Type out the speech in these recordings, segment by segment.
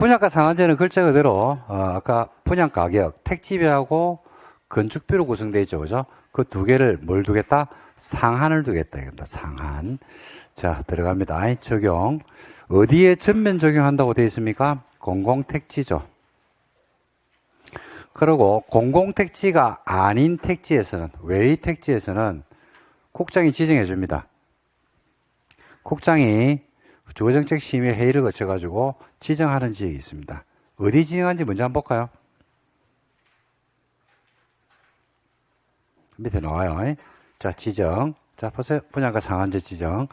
분양가 상한제는 글자 그대로 아까 분양가격, 택지비하고 건축비로 구성되어 있죠. 그죠? 그 두 개를 뭘 두겠다? 상한을 두겠다. 이겁니다. 상한. 자, 들어갑니다. 적용. 어디에 전면 적용한다고 되어 있습니까? 공공택지죠. 그리고 공공택지가 아닌 택지에서는, 외의 택지에서는 국장이 지정해 줍니다. 국장이 주거정책심의 회의를 거쳐가지고 지정하는 지역이 있습니다. 어디 지정한지 먼저 한번 볼까요? 밑에 나와요. 자, 지정. 자, 보세요. 분양가 상한제 지정.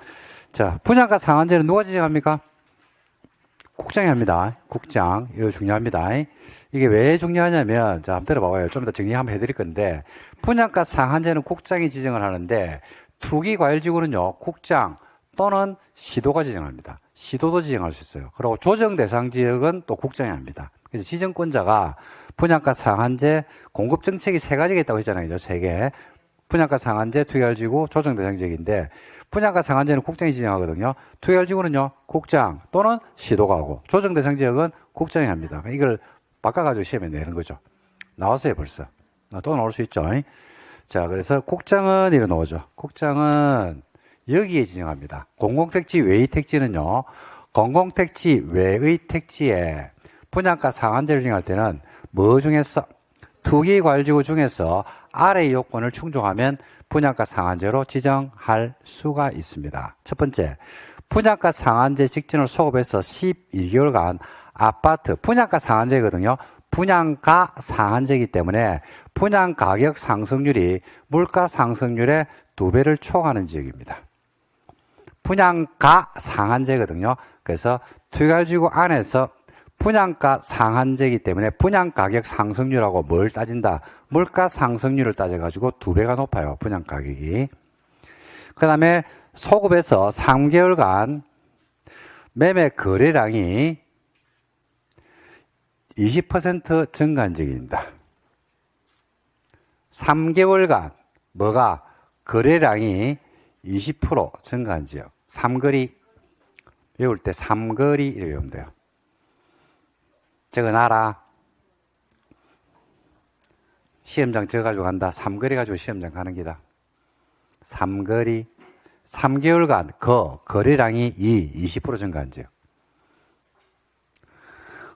자, 분양가 상한제는 누가 지정합니까? 국장이 합니다. 국장. 이거 중요합니다. 이게 왜 중요하냐면, 자, 한번 들어봐봐요. 좀 더 정리 한번 해드릴 건데, 분양가 상한제는 국장이 지정을 하는데, 투기과열지구는요, 국장 또는 시도가 지정합니다. 시도도 지정할 수 있어요. 그리고 조정 대상 지역은 또 국장이 합니다. 그래서 지정권자가 분양가 상한제 공급 정책이 세 가지가 있다고 했잖아요. 세 개. 분양가 상한제, 투기과열지구, 조정 대상 지역인데, 분양가 상한제는 국장이 지정하거든요. 투기과열지구는요, 국장 또는 시도가 하고, 조정 대상 지역은 국장이 합니다. 이걸 바꿔가지고 시험에 내는 거죠. 나왔어요, 벌써. 또 나올 수 있죠. 자, 그래서 국장은 이래 나오죠. 국장은 여기에 지정합니다. 공공택지 외의 택지는요, 공공택지 외의 택지에 분양가 상한제를 지정할 때는 뭐 중에서 투기과열지구 중에서 아래의 요건을 충족하면 분양가 상한제로 지정할 수가 있습니다. 첫 번째, 분양가 상한제 직전을 소급해서 12개월간 아파트, 분양가 상한제거든요. 분양가 상한제이기 때문에 분양가격 상승률이 물가 상승률의 2배를 초과하는 지역입니다. 분양가 상한제거든요. 그래서 투기과열지구 안에서 분양가 상한제이기 때문에 분양가격 상승률하고 뭘 따진다? 물가 상승률을 따져가지고 2배가 높아요. 분양가격이. 그 다음에 소급에서 3개월간 매매 거래량이 20% 증가한 적입니다. 3개월간 뭐가 거래량이 20% 증가한 지역. 삼거리 외울 때 삼거리 이렇게 외우면 돼요. 적어놔라. 시험장 적어가지고 간다. 삼거리 가지고 시험장 가는 기다. 삼거리. 3개월간 거래량이 20% 증가한 지역.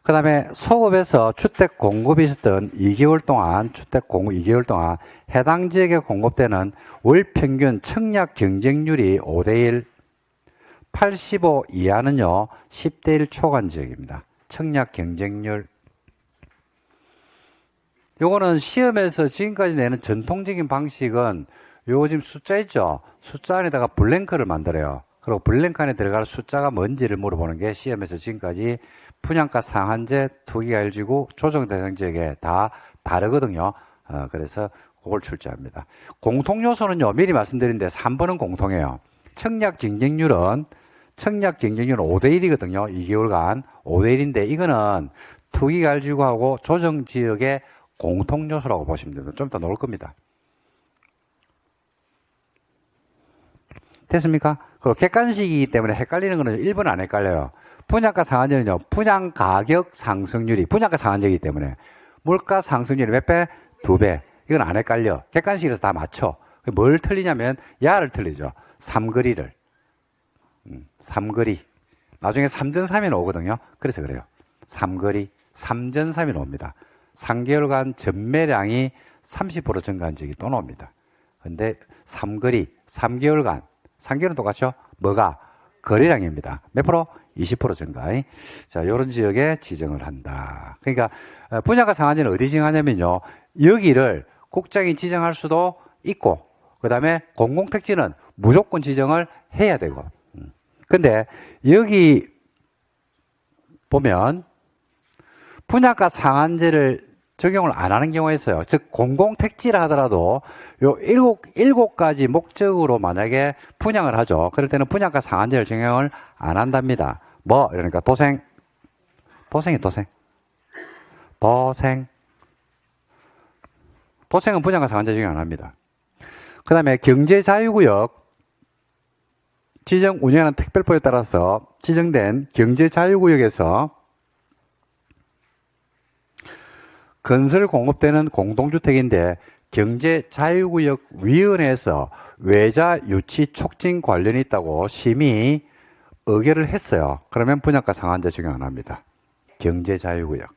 그 다음에 소급에서 주택 공급이 있었던 2개월 동안, 주택 공급 2개월 동안 해당 지역에 공급되는 월 평균 청약 경쟁률이 5대1, 85 이하는요, 10대1 초간 지역입니다. 청약 경쟁률. 요거는 시험에서 지금까지 내는 전통적인 방식은 요거 지금 숫자 있죠? 숫자 안에다가 블랭크를 만들어요. 그리고 블랭크 안에 들어갈 숫자가 뭔지를 물어보는 게 시험에서 지금까지 분양가 상한제, 투기과열지구, 조정 대상 지역에 다 다르거든요. 그래서 그걸 출제합니다. 공통 요소는요, 미리 말씀드린데 3번은 공통해요. 청약 경쟁률은 5대1이거든요. 2개월간 5대1인데 이거는 투기과열지구하고 조정 지역의 공통 요소라고 보시면 됩니다. 좀 이따 나올 겁니다. 됐습니까? 그리고 객관식이기 때문에 헷갈리는 거는 1번 안 헷갈려요. 분양가 상한제는요, 분양가격 상승률이, 분양가 상한제이기 때문에 물가 상승률이 몇 배? 2배. 이건 안 헷갈려. 객관식이라서 다 맞춰. 뭘 틀리냐면, 야를 틀리죠. 삼거리를. 삼거리. 나중에 3전3이 오거든요. 그래서 그래요. 삼거리. 3전3이 옵니다. 3개월간 전매량이 30% 증가한 적이 또 나옵니다. 근데 삼거리, 3개월간, 3개월은 똑같죠? 뭐가? 거래량입니다. 몇 프로? 20% 증가. 자, 요런 지역에 지정을 한다. 그러니까, 분양가 상한제는 어디 지정하냐면요. 여기를 국장이 지정할 수도 있고, 그 다음에 공공택지는 무조건 지정을 해야 되고. 근데, 여기 보면, 분양가 상한제를 적용을 안 하는 경우가 있어요. 즉, 공공택지라 하더라도 요 일곱 가지 목적으로 만약에 분양을 하죠. 그럴 때는 분양가 상한제를 적용을 안 한답니다. 뭐, 이러니까 도생이 도생은 분양가 상한제 적용 안 합니다. 그 다음에 경제자유구역 지정 운영하는 특별법에 따라서 지정된 경제자유구역에서 건설 공급되는 공동주택인데 경제자유구역위원회에서 외자 유치 촉진 관련이 있다고 심의 의결을 했어요. 그러면 분양가 상한제 적용 안 합니다. 경제자유구역.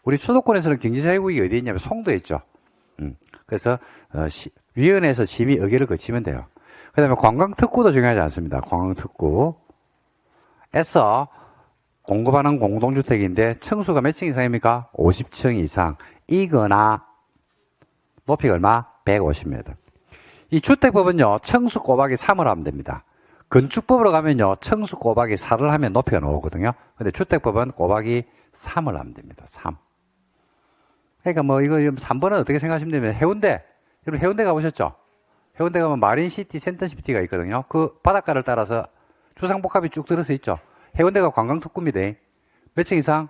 우리 수도권에서는 경제자유구역이 어디 있냐면 송도에 있죠. 그래서 위원회에서 심의 의결을 거치면 돼요. 그 다음에 관광특구도 중요하지 않습니다. 관광특구에서 공급하는 공동주택인데 층수가 몇 층 이상입니까? 50층 이상 이거나 높이가 얼마? 150m. 이 주택법은요, 층수 곱하기 3을 하면 됩니다. 건축법으로 가면요, 층수 곱하기 4를 하면 높이가 나오거든요. 근데 주택법은 곱하기 3을 하면 됩니다. 3. 그러니까 뭐 이거 3번은 어떻게 생각하시면 되면 해운대. 여러분 해운대 가보셨죠? 해운대 가면 마린시티, 센터시티가 있거든요. 그 바닷가를 따라서 주상복합이 쭉 들어서 있죠. 해운대가 관광특구입니다. 몇 층 이상?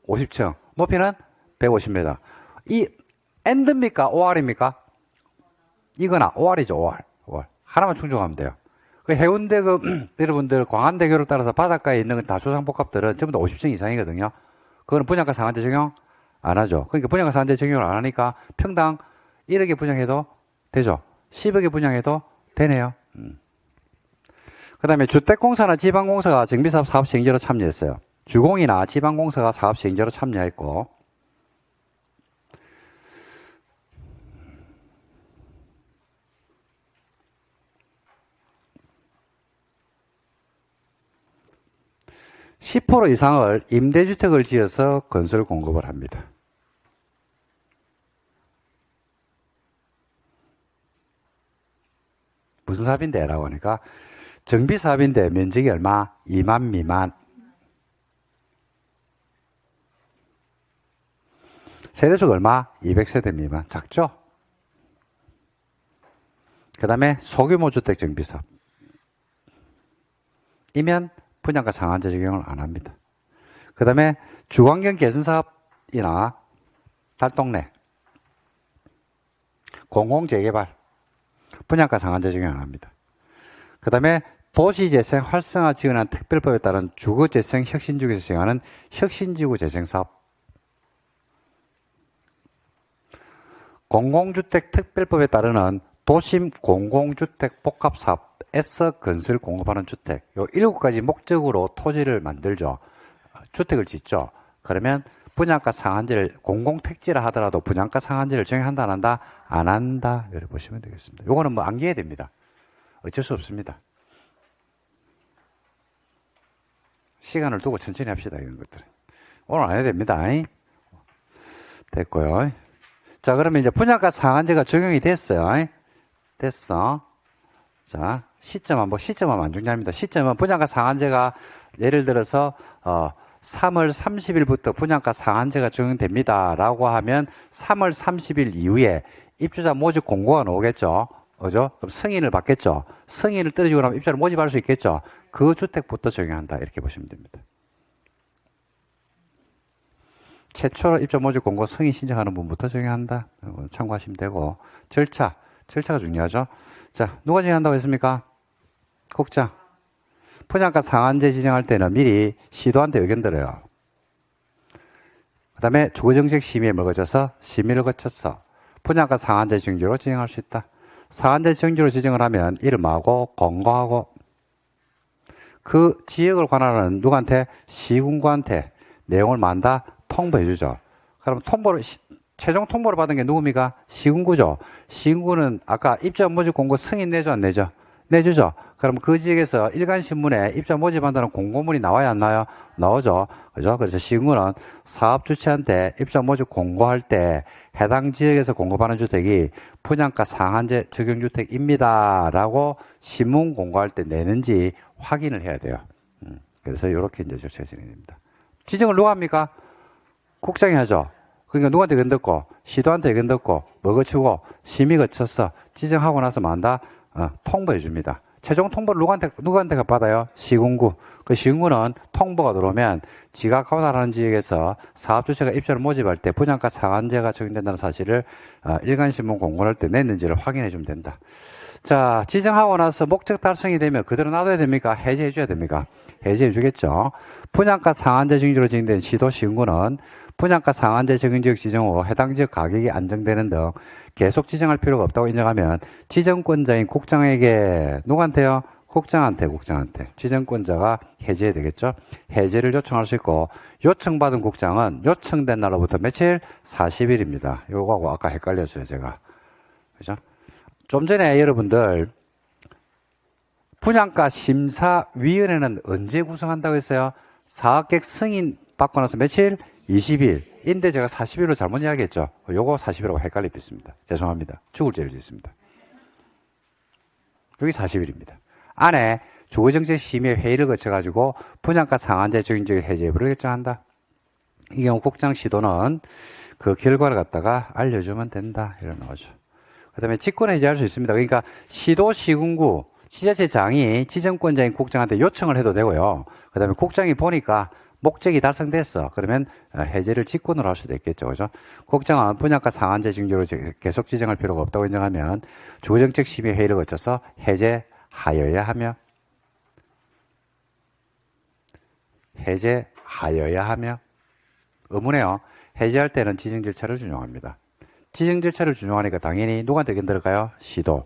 50층. 높이는 150m. 이 엔드입니까? OR입니까? 이거나 OR이죠. OR. 하나만 충족하면 돼요. 그 해운대 여러분들 광안대교를 따라서 바닷가에 있는 다 주상복합들은 전부 다 50층 이상이거든요. 그거는 분양가 상한제 적용 안 하죠. 그러니까 분양가 상한제 적용을 안 하니까 평당 1억에 분양해도 되죠. 10억에 분양해도 되네요. 그 다음에 주택공사나 지방공사가 정비사업 사업 시행제로 참여했어요. 주공이나 지방공사가 사업 시행제로 참여했고, (10% 이상을 임대주택을 지어서 건설 공급을 합니다. 무슨 사업인데? 라고 하니까 정비사업인데 면적이 얼마? 2만 미만. 세대수가 얼마? 200세대 미만. 작죠? 그 다음에 소규모 주택 정비사업. 이면 분양가 상한제 적용을 안 합니다. 그 다음에 주환경 개선 사업이나 달동네, 공공재개발, 분양가 상한제 적용 안 합니다. 그 다음에 도시재생 활성화 지원한 특별법에 따른 주거재생 혁신지구에서 시행하는 혁신지구 재생사업, 공공주택 특별법에 따르는 도심 공공주택 복합사업에서 건설 공급하는 주택, 요 7가지 목적으로 토지를 만들죠. 주택을 짓죠. 그러면 분양가 상한제를 공공택지라 하더라도 분양가 상한제를 적용한다 안 한다? 안 한다. 이렇게 보시면 되겠습니다. 요거는 뭐 암기해야 됩니다. 어쩔 수 없습니다. 시간을 두고 천천히 합시다. 이런 것들은 오늘 안 해야 됩니다. 됐고요. 자, 그러면 이제 분양가 상한제가 적용이 됐어요. 됐어. 자, 시점은 안 중요합니다. 시점은 분양가 상한제가 예를 들어서 3월 30일부터 분양가 상한제가 적용됩니다. 라고 하면 3월 30일 이후에 입주자 모집 공고가 나오겠죠. 그죠? 그럼 승인을 받겠죠. 승인을 떨어지고 나면 입주자를 모집할 수 있겠죠. 그 주택부터 적용한다. 이렇게 보시면 됩니다. 최초로 입주 모집 공고 승인 신청하는 분부터 적용한다. 참고하시면 되고, 절차가 중요하죠. 자, 누가 정한다고 했습니까? 국장. 분양가 상한제 지정할 때는 미리 시도한테 의견 들어요. 그 다음에 주거정책 심의에 거쳐서 심의를 거쳐서 분양가 상한제 정지로 지정할 수 있다. 상한제 정지로 지정을 하면 이름하고 공고하고 그 지역을 관할하는 누구한테? 시군구한테 내용을 만다 통보해 주죠. 그럼 최종 통보를 받은 게 누굽니까? 시군구죠. 시군구는 아까 입주자 모집 공고 승인 내죠, 안 내죠? 내주죠. 그럼 그 지역에서 일간신문에 입주자 모집한다는 공고문이 나와야 안 나요? 나오죠. 그죠? 그래서 시군구는 사업 주체한테 입주자 모집 공고할 때 해당 지역에서 공급하는 주택이 분양가 상한제 적용주택입니다. 라고 신문 공고할 때 내는지 확인을 해야 돼요. 그래서 이렇게 이제 절차가 진행됩니다. 지정을 누가 합니까? 국장이 하죠. 그러니까 누구한테 의견 듣고, 시도한테 의견 듣고, 뭐 거치고, 심의 거쳐서 지정하고 나서 만다 통보해 줍니다. 최종 통보를 누구한테 받아요? 시군구. 그 시군구는 통보가 들어오면 지가 관할하는 지역에서 사업주체가 입주를 모집할 때 분양가 상한제가 적용된다는 사실을 일간신문 공고할 때 냈는지를 확인해 주면 된다. 자, 지정하고 나서 목적 달성이 되면 그대로 놔둬야 됩니까? 해제해 줘야 됩니까? 해제해 주겠죠. 분양가 상한제 증기로 진행된 시도 시군구는 분양가 상한제 적용지역 지정 후 해당 지역 가격이 안정되는 등 계속 지정할 필요가 없다고 인정하면 지정권자인 국장에게 누구한테요? 국장한테 지정권자가 해제해야 되겠죠. 해제를 요청할 수 있고 요청받은 국장은 요청된 날로부터 며칠? 40일입니다. 요거하고 아까 헷갈렸어요 제가. 그죠? 좀 전에 여러분들 분양가 심사위원회는 언제 구성한다고 했어요? 사업계획 승인 받고 나서 며칠? 20일. 인데 제가 40일로 잘못 이야기했죠. 요거 40일하고 헷갈릴 수 있습니다. 죄송합니다. 죽을 죄를 짓습니다. 여기 40일입니다. 안에 주거정책심의 회의를 거쳐가지고 분양가 상한제 적용지역 해제 여부를 결정한다. 이 경우 국장 시도는 그 결과를 갖다가 알려주면 된다. 이런 거죠. 그 다음에 직권 해제할 수 있습니다. 그러니까 시도 시군구 지자체장이 지정권자인 국장한테 요청을 해도 되고요. 그 다음에 국장이 보니까 목적이 달성됐어. 그러면 해제를 직권으로 할 수도 있겠죠. 그죠? 국장은 분양가 상한제 증기로 계속 지정할 필요가 없다고 인정하면 주거정책심의 회의를 거쳐서 해제하여야 하며 의무네요. 해제할 때는 지정 절차를 준용합니다. 지정 절차를 준용하니까 당연히 누구한테 견들어가요? 시도.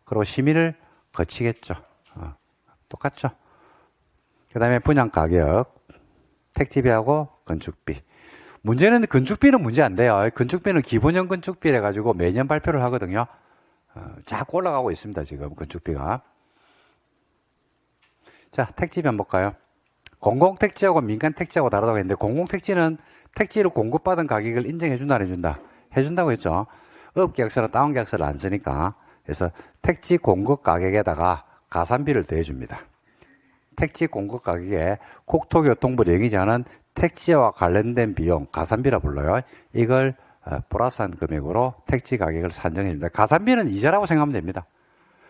그리고 심의를 거치겠죠. 똑같죠. 그 다음에 분양가격, 택지비하고 건축비. 문제는 건축비는 문제 안 돼요. 건축비는 기본형 건축비를 해가지고 매년 발표를 하거든요. 자꾸 올라가고 있습니다. 지금 건축비가. 자, 택지비 한번 볼까요? 공공택지하고 민간택지하고 다르다고 했는데 공공택지는 택지를 공급받은 가격을 인정해준다 안 해준다? 해준다고 했죠. 업계약서나 다운계약서를 안 쓰니까. 그래서 택지 공급 가격에다가 가산비를 더해줍니다. 택지 공급 가격에 국토교통부 영의자는 택지와 관련된 비용, 가산비라 불러요. 이걸 플러스한 금액으로 택지 가격을 산정해줍니다. 가산비는 이자라고 생각하면 됩니다.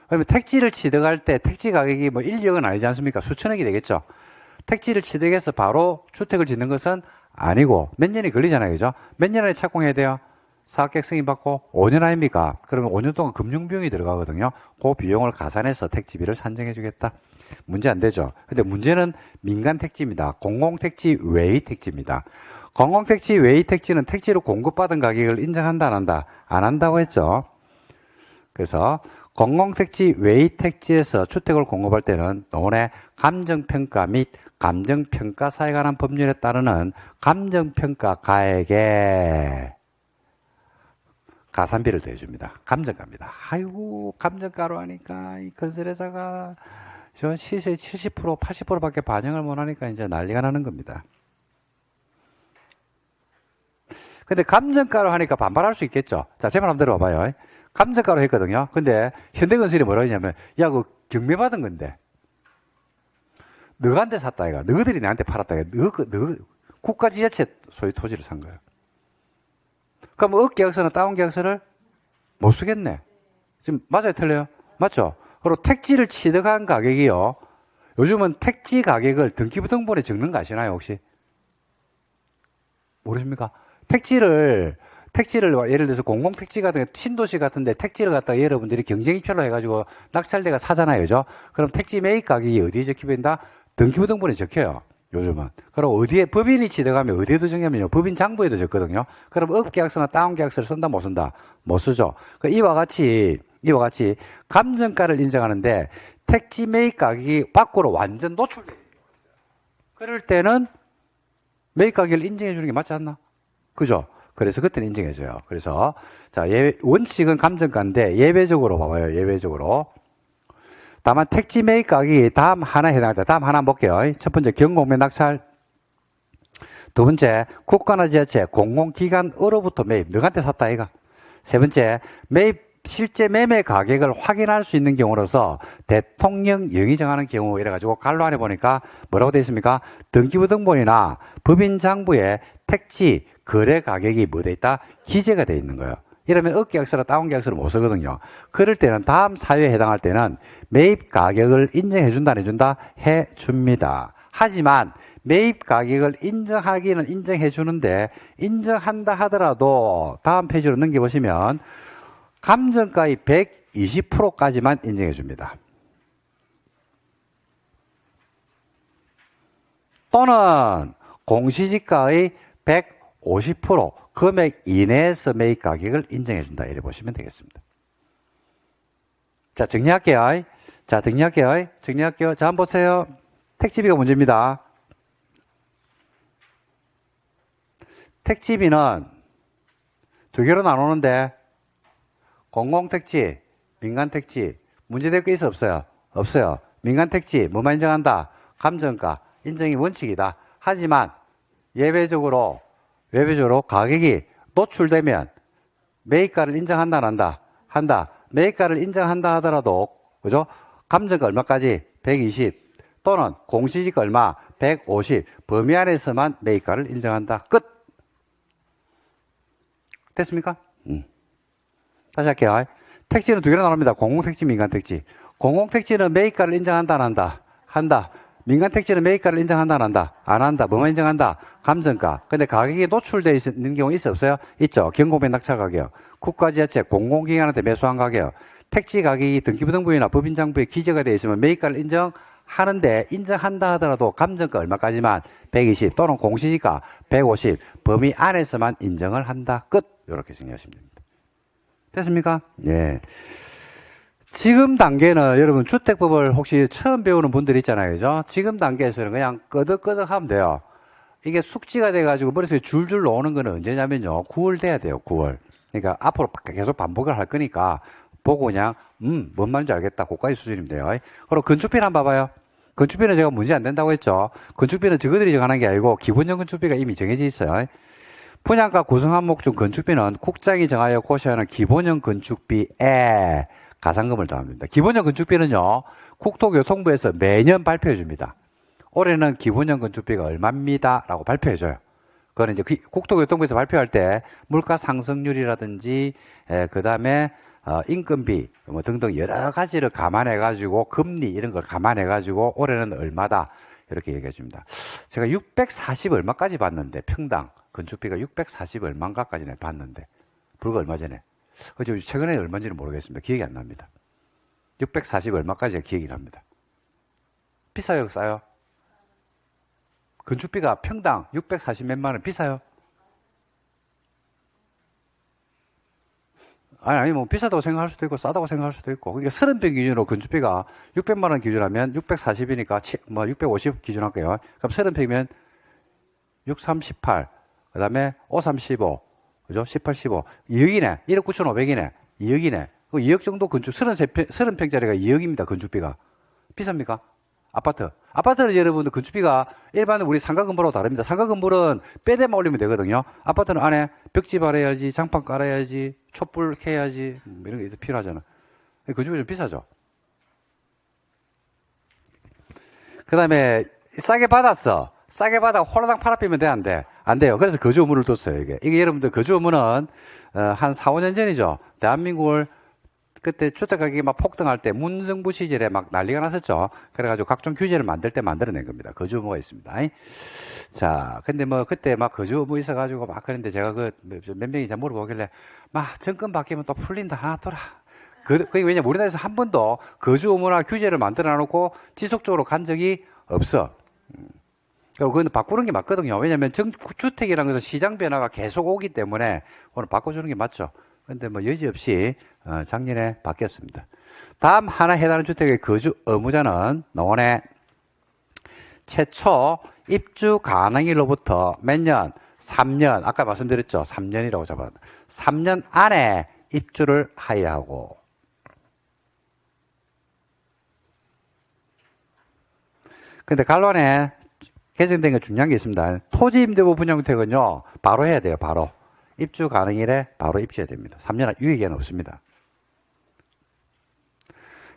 그러면 택지를 취득할 때 택지 가격이 뭐 1, 2억은 아니지 않습니까? 수천억이 되겠죠. 택지를 취득해서 바로 주택을 짓는 것은 아니고 몇 년이 걸리잖아요. 그죠? 몇 년 안에 착공해야 돼요? 사업계획 승인받고 5년 아닙니까? 그러면 5년 동안 금융비용이 들어가거든요. 그 비용을 가산해서 택지비를 산정해 주겠다. 문제 안 되죠. 근데 문제는 민간 택지입니다. 공공택지 외의 택지입니다. 공공택지 외의 택지는 택지로 공급받은 가격을 인정한다 안 한다? 안 한다고 했죠. 그래서 공공택지 외의 택지에서 주택을 공급할 때는 노원의 감정평가 및 감정평가사에 관한 법률에 따르는 감정평가 가액에 가산비를 더해줍니다. 감정가입니다. 아이고, 감정가로 하니까 이 건설회사가 저 시세 70%, 80%밖에 반영을 못하니까 이제 난리가 나는 겁니다. 근데 감정가로 하니까 반발할 수 있겠죠. 자, 제 말 한번 들어봐봐요. 감정가로 했거든요. 근데 현대건설이 뭐라고 했냐면, 야, 그 경매받은 건데, 너한테 샀다, 이가. 너희들이 나한테 팔았다, 이가. 너 국가지자체 소유 토지를 산 거예요. 그럼 업계약서나 다운계약서를 못 쓰겠네. 지금 맞아요, 틀려요? 맞죠? 그리고 택지를 취득한 가격이요. 요즘은 택지 가격을 등기부등본에 적는 거 아시나요, 혹시? 모르십니까? 택지를 예를 들어서 공공택지 같은 신도시 같은데 택지를 갖다가 여러분들이 경쟁입찰로 해가지고 낙찰대가 사잖아요, 그죠? 그럼 택지 매입 가격이 어디에 적혀있다? 등기부등본에 적혀요. 요즘은. 그럼 어디에, 법인이 취득하면 어디에도 적냐면요. 법인 장부에도 적거든요. 그럼 업계약서나 다운계약서를 쓴다, 못 쓴다? 못 쓰죠. 이와 같이 감정가를 인정하는데 택지 매입 가격이 밖으로 완전 노출돼요. 그럴 때는 매입 가격을 인정해 주는 게 맞지 않나? 그죠? 그래서 그때는 인정해줘요. 그래서, 자, 원칙은 감정가인데 예외적으로 봐봐요. 예외적으로. 다만 택지 매입 가격이 다음 하나에 해당합니다. 다음 하나 볼게요. 첫 번째 경공매 낙찰. 두 번째 국가나 지자체 공공기관으로부터 매입. 너한테 샀다 이가. 세 번째 실제 매매 가격을 확인할 수 있는 경우로서 대통령 영이 정하는 경우 이래가지고 갈로 안에 보니까 뭐라고 되어 있습니까? 등기부등본이나 법인장부에 택지 거래 가격이 뭐 되어 있다? 기재가 되어 있는 거예요. 이러면 업계약서나 다운계약서를 못 쓰거든요. 그럴 때는 다음 사유에 해당할 때는 매입 가격을 인정해 준다, 안 해준다? 해줍니다. 하지만 매입 가격을 인정하기는 인정해 주는데 인정한다 하더라도 다음 페이지로 넘겨보시면 감정가의 120%까지만 인정해 줍니다. 또는 공시지가의 150% 금액 이내에서 매입 가격을 인정해 준다. 이렇게 보시면 되겠습니다. 자, 정리할게요. 정리할게요. 자, 한번 보세요. 택지비가 문제입니다. 택지비는 두 개로 나누는데 공공택지, 민간택지 문제될 거 있어 없어요? 없어요. 민간택지 뭐만 인정한다? 감정가 인정이 원칙이다. 하지만 예외적으로 가격이 노출되면 매입가를 인정한다 안 한다? 한다. 매입가를 인정한다 하더라도 그죠? 감정가 얼마까지? 120 또는 공시지가 얼마? 150 범위 안에서만 매입가를 인정한다. 끝. 됐습니까? 다시 할게요. 택지는 두 개로 나눕니다. 공공택지, 민간택지. 공공택지는 매입가를 인정한다 안 한다? 한다. 민간택지는 매입가를 인정한다 안 한다? 안 한다. 뭐만 인정한다? 감정가. 근데 가격이 노출되어 있는 경우 있어 없어요? 있죠. 경공매 낙찰 가격. 국가지자체 공공기관한테 매수한 가격. 택지 가격이 등기부등본이나 법인장부에 기재가 되어 있으면 매입가를 인정하는데 인정한다 하더라도 감정가 얼마까지만? 120 또는 공시지가 150 범위 안에서만 인정을 한다. 끝. 이렇게 정리하시면 됩니다. 됐습니까? 예. 지금 단계는 여러분 주택법을 혹시 처음 배우는 분들 있잖아요. 그죠? 지금 단계에서는 그냥 끄덕끄덕 하면 돼요. 이게 숙지가 돼가지고 머릿속에 줄줄 나오는 거는 언제냐면요. 9월 돼야 돼요. 9월. 그러니까 앞으로 계속 반복을 할 거니까 보고 그냥 뭔 말인지 알겠다. 그까지 수준이면 돼요. 그리고 건축비는 한번 봐봐요. 건축비는 제가 문제 안 된다고 했죠. 건축비는 저거들이 정하는 게 아니고 기본형 건축비가 이미 정해져 있어요. 분양가 구성 항목 중 건축비는 국장이 정하여 고시하는 기본형 건축비에 가산금을 더합니다. 기본형 건축비는요, 국토교통부에서 매년 발표해 줍니다. 올해는 기본형 건축비가 얼마입니다. 라고 발표해 줘요. 그거는 이제 국토교통부에서 발표할 때 물가 상승률이라든지, 그 다음에 인건비 뭐 등등 여러 가지를 감안해 가지고 금리 이런 걸 감안해 가지고 올해는 얼마다 이렇게 얘기해 줍니다. 제가 640 얼마까지 봤는데 평당 건축비가 640 얼마인가까지 봤는데 불과 얼마 전에 최근에 얼마인지는 모르겠습니다. 기억이 안 납니다. 640 얼마까지가 기억이 납니다. 비싸요, 싸요? 건축비가 평당 640 몇만 원 비싸요? 아니, 뭐, 비싸다고 생각할 수도 있고, 싸다고 생각할 수도 있고. 그러니까 30평 기준으로 건축비가 600만원 기준하면 640이니까, 650 기준 할게요. 그럼 30평이면 6, 3, 18. 그 다음에 5, 3, 15. 그죠? 18, 15. 2억이네. 1억 9,500이네. 2억이네. 2억 정도 건축, 30평짜리가 2억입니다. 건축비가. 비쌉니까? 아파트는 여러분들 건축비가 일반은 우리 상가건물하고 다릅니다. 상가건물은 빼대만 올리면 되거든요. 아파트는 안에 벽지 바래야지, 장판 깔아야지, 촛불 켜야지, 이런 게 필요하잖아. 건축비 좀 비싸죠. 그 다음에 싸게 받았어. 싸게 받아 홀라당 팔아피면 돼, 안 돼? 안 돼요. 그래서 거주 의무를 뒀어요, 이게 여러분들 거주 의무는 한 4, 5년 전이죠. 대한민국을 그때 주택 가격이 막 폭등할 때 문정부 시절에 막 난리가 났었죠. 그래가지고 각종 규제를 만들 때 만들어낸 겁니다. 거주 의무가 있습니다. 자, 근데 뭐 그때 막 거주 의무 있어가지고 막 그런데 제가 몇 명이 잘 물어보길래 막 정권 바뀌면 또 풀린다 하더라. 그게 왜냐면 우리나라에서 한 번도 거주 의무나 규제를 만들어 놓고 지속적으로 간 적이 없어. 그건 바꾸는 게 맞거든요. 왜냐면 주택이라는 것은 시장 변화가 계속 오기 때문에 오늘 바꿔주는 게 맞죠. 근데 뭐 여지없이 작년에 바뀌었습니다. 다음 하나 해당하는 주택의 거주 의무자는 노원에 최초 입주 가능일로부터 몇 년? 3년. 아까 말씀드렸죠. 3년이라고 잡았는데 3년 안에 입주를 하여야 하고 근데 간란에 개정된 게 중요한 게 있습니다. 토지 임대부 분양주택은요. 바로 해야 돼요. 바로. 입주 가능일에 바로 입주해야 됩니다. 3년 유예기한은 없습니다.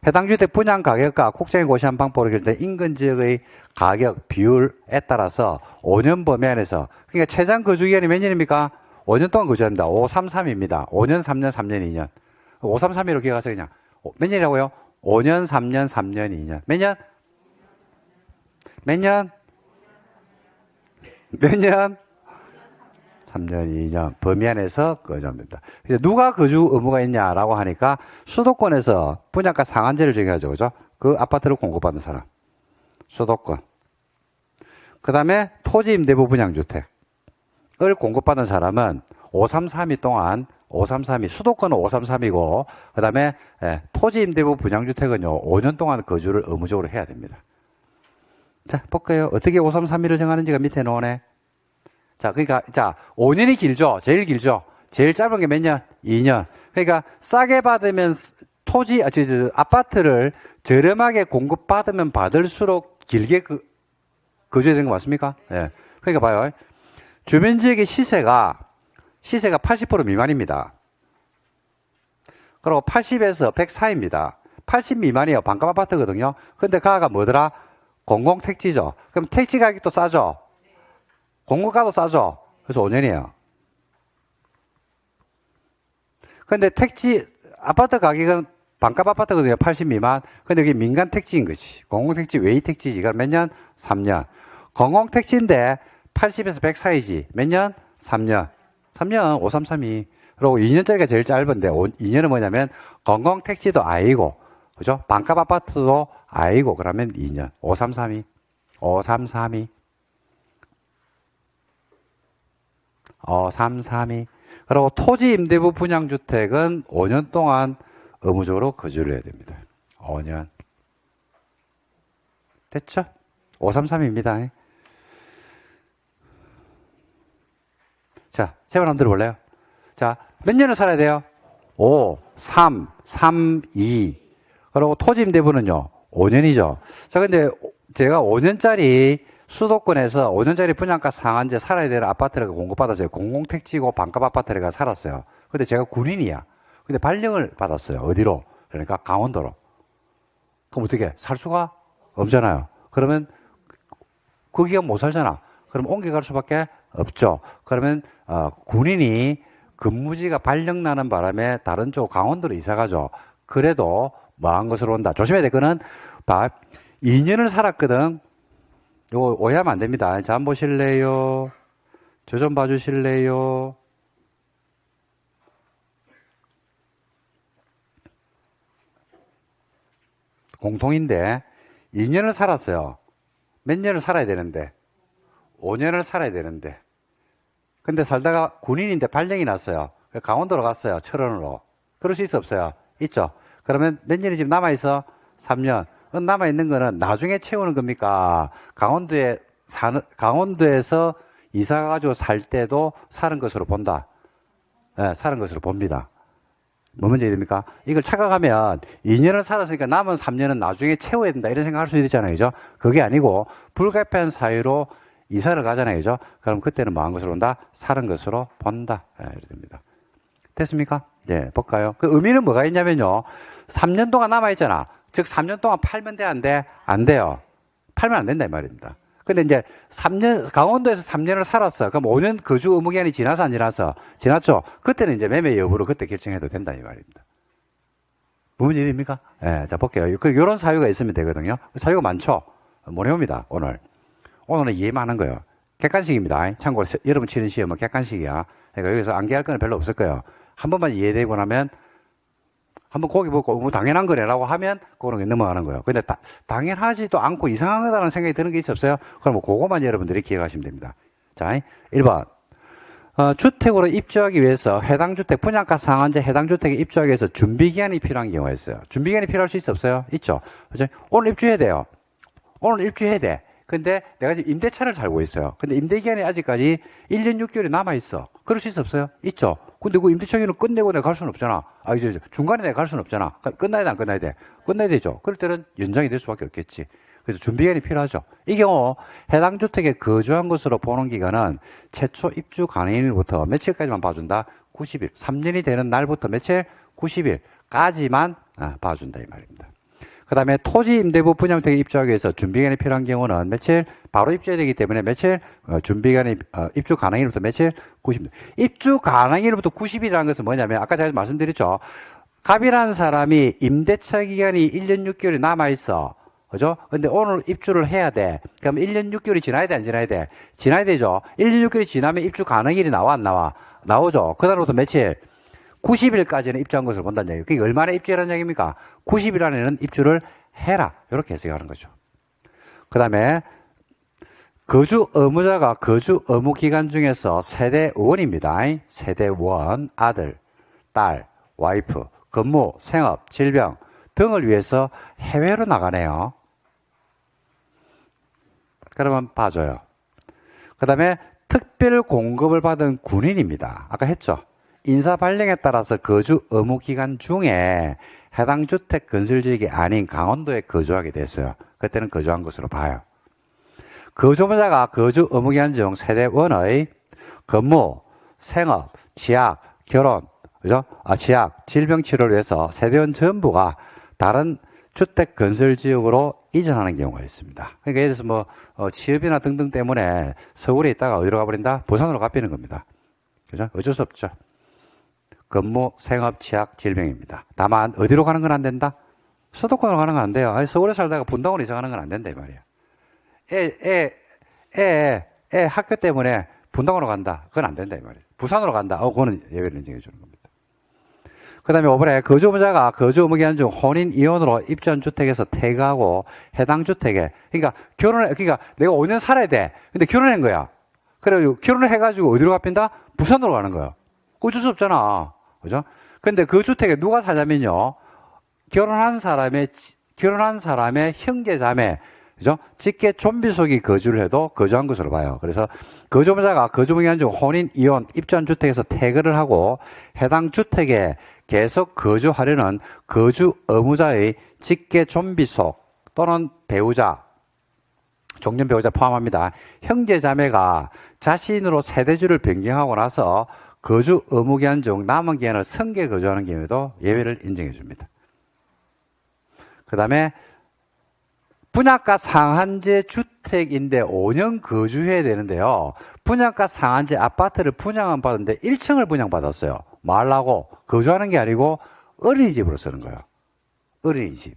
해당 주택 분양 가격과 국장이 고시한 방법으로 결정된 인근 지역의 가격 비율에 따라서 5년 범위 안에서 그러니까 최장 거주기간이 몇 년입니까? 5년 동안 거주합니다. 533입니다. 5년, 3년, 3년, 2년. 533이라고 기억하세요. 그냥. 몇 년이라고요? 5년, 3년, 3년, 2년. 몇 년? 몇 년? 몇 년? 3년, 2년 범위 안에서 거주합니다. 이제 누가 거주 의무가 있냐라고 하니까 수도권에서 분양가 상한제를 정해야죠. 그죠? 그 아파트를 공급받는 사람. 수도권. 그 다음에 토지임대부 분양주택을 공급받은 사람은 533이 동안 533이 수도권은 533이고 그 다음에 토지임대부 분양주택은요 5년 동안 거주를 의무적으로 해야 됩니다. 자 볼까요? 어떻게 533일을 정하는지가 밑에 나오네. 자 그러니까 자 5년이 길죠. 제일 길죠. 제일 짧은 게 몇 년? 2년. 그러니까 싸게 받으면 아파트를 저렴하게 공급받으면 받을수록 길게 거주해야 되는 거 맞습니까? 예. 그러니까 봐요. 주변지역의 시세가 80% 미만입니다. 그리고 80에서 100 사이입니다. 80 미만이에요. 반값 아파트거든요. 근데 가가 뭐더라? 공공택지죠. 그럼 택지 가격도 싸죠? 공급가도 싸죠? 그래서 5년이에요. 근데 아파트 가격은 반값 아파트거든요. 80 미만. 근데 이게 민간 택지인 거지. 공공택지, 외의 택지지. 그럼 몇 년? 3년. 공공택지인데 80에서 100 사이지. 몇 년? 3년. 3년, 533이. 그리고 2년짜리가 제일 짧은데, 2년은 뭐냐면, 공공택지도 아니고, 그죠? 반값 아파트도 아니고, 그러면 2년. 533이. 533이. 533이. 그리고 토지 임대부 분양주택은 5년 동안 의무적으로 거주를 해야 됩니다. 5년. 됐죠? 533입니다. 자, 세번 한번 들어볼래요? 자, 몇 년을 살아야 돼요? 5, 3, 3, 2. 그리고 토지 임대부는요, 5년이죠. 자, 근데 제가 5년짜리 수도권에서 5년짜리 분양가 상한제 살아야 되는 아파트를 공급받았어요. 공공택지고 반값 아파트를 살았어요. 근데 제가 군인이야. 근데 발령을 받았어요. 어디로? 그러니까 강원도로. 그럼 어떻게? 살 수가 없잖아요. 그러면 거기가 못 살잖아. 그럼 옮겨갈 수밖에 없죠. 그러면 군인이 근무지가 발령나는 바람에 다른 쪽 강원도로 이사가죠. 그래도 뭐한 것으로 온다. 조심해야 될 거는 2년을 살았거든. 이거 오해하면 안 됩니다. 자, 한번 보실래요? 저 좀 봐주실래요? 공통인데 2년을 살았어요. 몇 년을 살아야 되는데 5년을 살아야 되는데 근데 살다가 군인인데 발령이 났어요. 강원도로 갔어요. 철원으로. 그럴 수 있어 없어요? 있죠. 그러면 몇 년이 지금 남아있어? 3년. 남아있는 거는 나중에 채우는 겁니까? 강원도에서 이사 가지고 살 때도 사는 것으로 본다. 네, 사는 것으로 봅니다. 뭐 문제 됩니까? 이걸 착각하면 2년을 살았으니까 남은 3년은 나중에 채워야 된다. 이런 생각 할 수 있잖아요. 그죠? 그게 아니고 불가피한 사유로 이사를 가잖아요. 그죠? 그럼 그때는 뭐 한 것으로 본다? 사는 것으로 본다. 네, 이렇게 됩니다. 됐습니까? 예, 볼까요? 그 의미는 뭐가 있냐면요. 3년 동안 남아있잖아. 즉, 3년 동안 팔면 돼, 안 돼? 안 돼요. 팔면 안 된다, 이 말입니다. 근데 이제 강원도에서 3년을 살았어. 그럼 5년 거주 의무 기간이 지나서 안 지나서? 지났죠? 그때는 이제 매매 여부로 그때 결정해도 된다, 이 말입니다. 뭐 문제 됩니까? 예, 자, 볼게요. 요런 사유가 있으면 되거든요. 사유가 많죠? 못 해옵니다, 오늘. 오늘은 이해만 하는 거예요. 객관식입니다. 참고로 여러분 치는 시험은 객관식이야. 그러니까 여기서 암기할 건 별로 없을 거예요. 한 번만 이해되고 나면 한번 거기 보고 뭐 당연한 거래라고 하면 그거는 넘어가는 거예요. 근데 당연하지도 않고 이상한 거다라는 생각이 드는 게 있었어요. 그럼 뭐 그거만 여러분들이 기억하시면 됩니다. 자, 1번. 주택으로 입주하기 위해서 해당 주택, 분양가 상한제 해당 주택에 입주하기 위해서 준비기간이 필요한 경우가 있어요. 준비기간이 필요할 수 있어 없어요? 있죠. 그죠? 오늘 입주해야 돼요. 오늘 입주해야 돼. 근데 내가 지금 임대차를 살고 있어요. 근데 임대기간이 아직까지 1년 6개월이 남아있어. 그럴 수 있어 없어요? 있죠. 근데 그 임대차 기간을 끝내고 내가 갈 수는 없잖아. 이제 중간에 내가 갈 수는 없잖아. 끝나야 돼, 안 끝나야 돼? 끝나야 되죠. 그럴 때는 연장이 될 수밖에 없겠지. 그래서 준비기간이 필요하죠. 이 경우 해당 주택에 거주한 것으로 보는 기간은 최초 입주 가능일부터 며칠까지만 봐준다? 90일. 3년이 되는 날부터 며칠? 90일까지만 봐준다 이 말입니다. 그 다음에 토지 임대부 분양주택에 입주하기 위해서 준비기간이 필요한 경우는 며칠? 바로 입주해야 되기 때문에 며칠? 준비기간이, 입주 가능일부터 며칠? 90일. 입주 가능일부터 90일이라는 것은 뭐냐면, 아까 제가 말씀드렸죠. 갑이라는 사람이 임대차 기간이 1년 6개월이 남아있어. 그죠? 근데 오늘 입주를 해야 돼. 그럼 1년 6개월이 지나야 돼, 안 지나야 돼? 지나야 되죠. 1년 6개월이 지나면 입주 가능일이 나와, 안 나와? 나오죠. 그 다음부터 며칠? 90일까지는 입주한 것을 본다는 얘기예요. 그게 얼마나 입주하라는 얘기입니까? 90일 안에는 입주를 해라. 이렇게 해석하는 거죠. 그 다음에 거주 의무자가 거주 의무 기간 중에서 세대원입니다. 세대원, 아들, 딸, 와이프, 근무, 생업, 질병 등을 위해서 해외로 나가네요. 그러면 봐줘요. 그 다음에 특별 공급을 받은 군인입니다. 아까 했죠. 인사 발령에 따라서 거주 의무 기간 중에 해당 주택 건설 지역이 아닌 강원도에 거주하게 됐어요. 그때는 거주한 것으로 봐요. 거주자가 거주 의무 기간 중 세대원의 근무, 생업, 취약, 결혼, 그죠? 취약, 질병 치료를 위해서 세대원 전부가 다른 주택 건설 지역으로 이전하는 경우가 있습니다. 그러니까 예를 들어서 취업이나 등등 때문에 서울에 있다가 어디로 가버린다? 부산으로 가버리는 겁니다. 그죠? 어쩔 수 없죠. 근무, 생업, 취약, 질병입니다. 다만 어디로 가는 건 안 된다? 수도권으로 가는 건 안 돼요. 아니, 서울에 살다가 분당으로 이사 가는 건 안 된다 이 말이에요. 애 학교 때문에 분당으로 간다. 그건 안 된다 이 말이에요. 부산으로 간다. 그거는 예외를 인정해 주는 겁니다. 그 다음에 5번에 거주 의무자가 거주 의무 기간 중 혼인 이혼으로 입주한 주택에서 퇴가하고 해당 주택에 그러니까 내가 5년 살아야 돼. 근데 결혼한 거야. 그래 결혼을 해가지고 어디로 가빈다? 부산으로 가는 거야. 어쩔 수 없잖아. 그죠? 근데 그 주택에 누가 사냐면요. 결혼한 사람의 형제 자매, 그죠? 직계 좀비속이 거주를 해도 거주한 것으로 봐요. 그래서 거주 의무자가 거주 의무 기간 중 혼인 이혼 입주한 주택에서 퇴거를 하고 해당 주택에 계속 거주하려는 거주 의무자의 직계 좀비속 또는 배우자, 종전 배우자 포함합니다. 형제 자매가 자신으로 세대주를 변경하고 나서 거주 의무 기간 중 남은 기간을 성계 거주하는 경우에도 예외를 인정해 줍니다. 그 다음에 분양가 상한제 주택인데 5년 거주해야 되는데요. 분양가 상한제 아파트를 분양은 받았는데 1층을 분양받았어요. 뭐 하려고? 거주하는 게 아니고 어린이집으로 쓰는 거예요. 어린이집.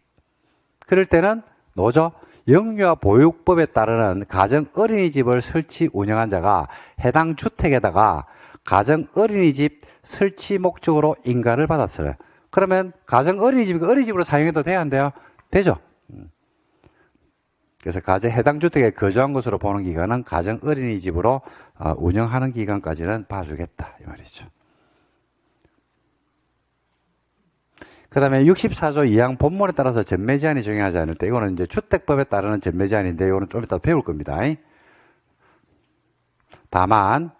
그럴 때는 노조 영유아 보육법에 따르는 가정 어린이집을 설치 운영한 자가 해당 주택에다가 가정 어린이집 설치 목적으로 인가를 받았어요. 그러면 가정 어린이집으로 사용해도 돼야 안 돼요? 되죠. 그래서 해당 주택에 거주한 것으로 보는 기간은 가정 어린이집으로 운영하는 기간까지는 봐주겠다 이 말이죠. 그 다음에 64조 2항 본문에 따라서 전매 제한이 적용하지 않을 때 이거는 이제 주택법에 따르는 전매 제한인데 이거는 좀 이따 배울 겁니다. 다만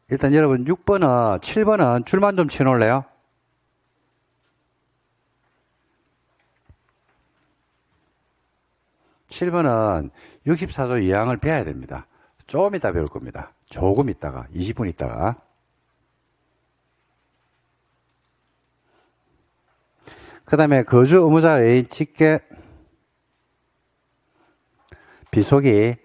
일단 여러분 7번은 줄만 좀 쳐놓을래요? (7번은) 64조 2항을 배워야 됩니다. 조금 이따 배울 겁니다. 조금 있다가 20분 있다가. 그 다음에 거주 의무자의 직계 비속이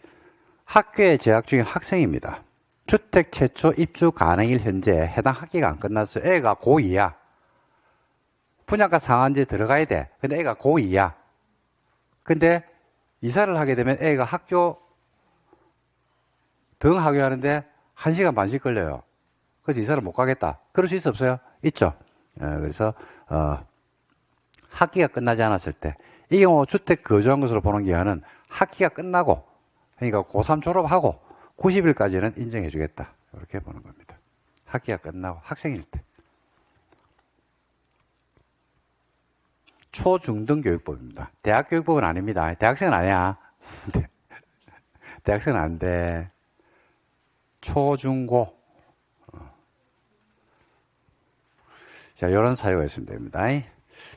학교에 재학 중인 학생입니다. 주택 최초 입주 가능일 현재 해당 학기가 안 끝났어요. 애가 고2야. 분양가 상한제 들어가야 돼. 근데 애가 고2야. 근데 이사를 하게 되면 애가 학교 등하교 하는데 1시간 반씩 걸려요. 그래서 이사를 못 가겠다. 그럴 수 있어 없어요? 있죠. 그래서 학기가 끝나지 않았을 때 이 경우 주택 거주한 것으로 보는 기간은 학기가 끝나고 그러니까 고3 졸업하고 90일까지는 인정해 주겠다. 이렇게 보는 겁니다. 학기가 끝나고 학생일 때. 초중등교육법입니다. 대학교육법은 아닙니다. 대학생은 아니야. 대학생은 안 돼. 초중고. 자, 이런 사유가 있으면 됩니다.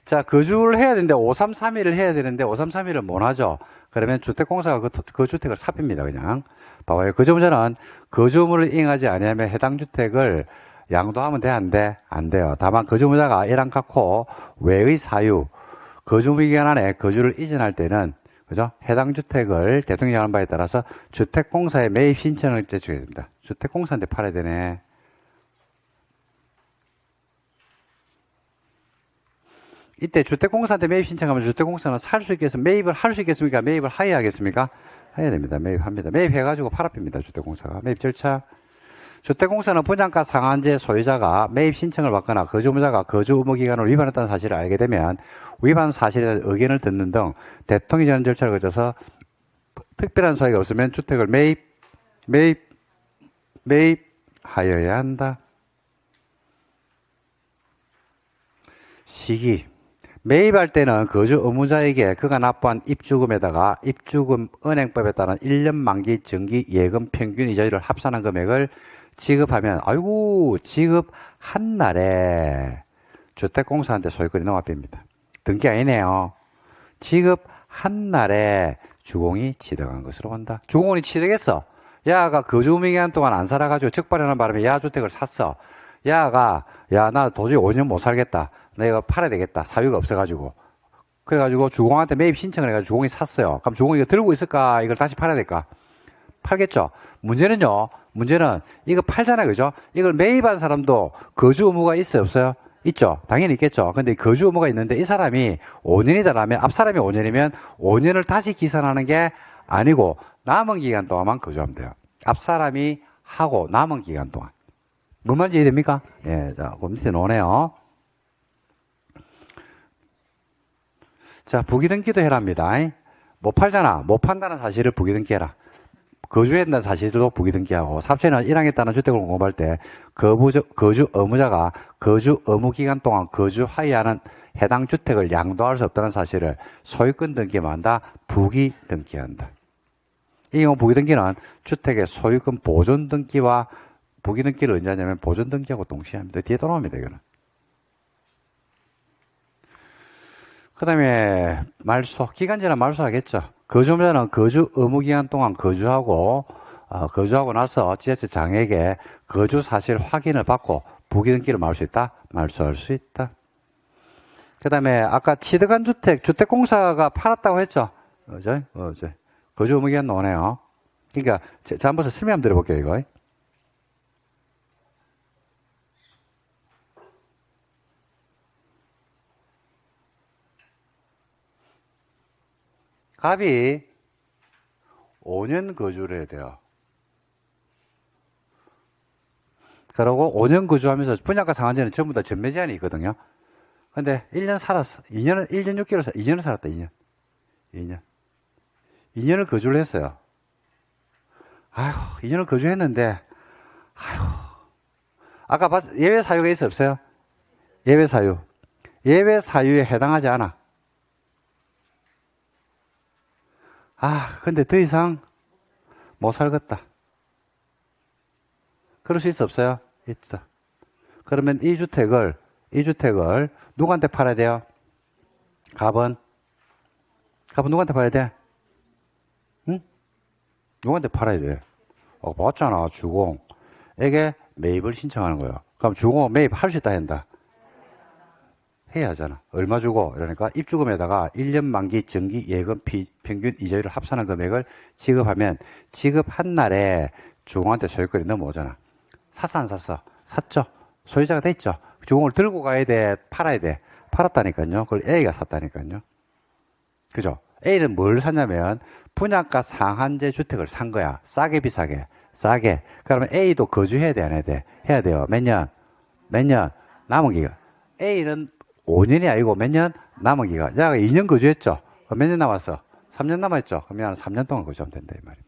자, 거주를 해야 되는데 5331을 해야 되는데 5331을 못 하죠. 그러면 주택공사가 그 주택을 삽입니다. 그냥. 봐봐요. 거주자는 거주 의무를 이행하지 아니하면 해당 주택을 양도하면 돼? 안 돼? 안 돼요. 다만 거주의무자가 이랑 같고 외의 사유, 거주 기간 안에 거주를 이전할 때는 그죠? 해당 주택을 대통령이 정하는 바에 따라서 주택공사에 매입 신청을 제출해야 됩니다. 주택공사한테 팔아야 되네. 이때 주택공사한테 매입 신청하면 주택공사는 살 수 있겠습니까? 매입을 할 수 있겠습니까? 매입을 하야 하겠습니까? 해야 됩니다. 매입합니다. 매입해가지고 팔아핍니다. 주택공사가. 매입 절차. 주택공사는 분양가 상한제 소유자가 매입 신청을 받거나 거주의무자가 거주 의무 기간을 위반했다는 사실을 알게 되면 위반 사실에 대한 의견을 듣는 등 대통령이 정하는 절차를 거쳐서 특별한 사유가 없으면 주택을 매입하여야 한다. 시기. 매입할 때는 거주 의무자에게 그가 납부한 입주금에다가 입주금 은행법에 따른 1년 만기 정기 예금 평균 이자율을 합산한 금액을 지급하면 아이고 지급한 날에 주택공사한테 소유권이 넘어갑니다. 등기 아니네요. 지급한 날에 주공이 취득한 것으로 본다. 주공이 취득했어. 야가 거주 의무기간 동안 안 살아가지고 적발하는 바람에 야주택을 샀어. 야가 나 도저히 5년 못 살겠다. 내가 팔아야 되겠다. 사유가 없어가지고. 그래가지고 주공한테 매입 신청을 해가지고 주공이 샀어요. 그럼 주공이 이거 들고 있을까? 이걸 다시 팔아야 될까? 팔겠죠. 문제는 이거 팔잖아요. 그죠? 이걸 매입한 사람도 거주 의무가 있어요? 없어요? 있죠. 당연히 있겠죠. 근데 거주 의무가 있는데 이 사람이 5년이다라면 앞 사람이 5년이면 5년을 다시 기산하는 게 아니고 남은 기간 동안만 거주하면 돼요. 앞 사람이 하고 남은 기간 동안. 뭔 말인지 이해됩니까? 예, 자, 그 밑에 놓으네요. 자, 부기등기도 해랍니다. 못 팔잖아. 못 판다는 사실을 부기등기해라. 거주했다는 사실도 부기등기하고, 삽체는 1항에 따른 주택을 공급할 때 거주 의무자가 거주 의무 기간 동안 거주하여야하는 해당 주택을 양도할 수 없다는 사실을 소유권 등기만 한다. 부기등기한다. 이 경우 부기등기는 주택의 소유권 보존 등기와 부기등기를 언제 하냐면 보존 등기하고 동시에 합니다. 뒤에 또 나옵니다. 이거는. 그 다음에 말소, 기간제나 말소하겠죠. 거주자는 거주 의무기간 동안 거주하고 나서 지자체 장에게 거주 사실 확인을 받고 부기등기를 말할 수 있다? 말소할 수 있다. 그 다음에 아까 취득한 주택공사가 팔았다고 했죠. 어제 거주 의무기간 나오네요. 그러니까 자 한번 설명 한번 드려볼게요. 이거. 갑이 5년 거주를 해야 돼요. 그러고 5년 거주하면서 분양가 상한제는 전부 다 전매 제한이 있거든요. 근데 1년 살았어. 1년 6개월 2년을 살았다. 2년을 거주를 했어요. 아휴, 2년을 거주했는데 아까 예외 사유가 있어 없어요? 예외 사유에 해당하지 않아. 근데 더 이상 못 살겠다. 그럴 수 있어 없어요? 있어. 그러면 이 주택을 누구한테 팔아야 돼요? 갑은 누구한테 팔아야 돼? 응? 누구한테 팔아야 돼? 봤잖아. 주공에게 매입을 신청하는 거예요. 그럼 주공은 매입할 수 있다 한다. 해야 하잖아. 얼마 주고? 이러니까 입주금에다가 1년 만기 정기 예금 평균 이자율을 합산한 금액을 지급하면 지급한 날에 주공한테 소유권이 넘어오잖아. 샀어 안 샀어? 샀죠. 소유자가 됐죠. 주공을 들고 가야 돼? 팔아야 돼? 팔았다니까요. 그걸 A가 샀다니까요. 그죠? A는 뭘 샀냐면 분양가 상한제 주택을 산 거야. 싸게 비싸게? 싸게. 그러면 A도 거주해야 돼? 안 해야 돼? 해야 돼요. 몇 년? 남은 기간. A는 5년이 아니고 몇 년? 남은 기간. 야가 2년 거주했죠? 몇 년 남았어? 3년 남았죠? 그러면 3년 동안 거주하면 된다, 이 말입니다.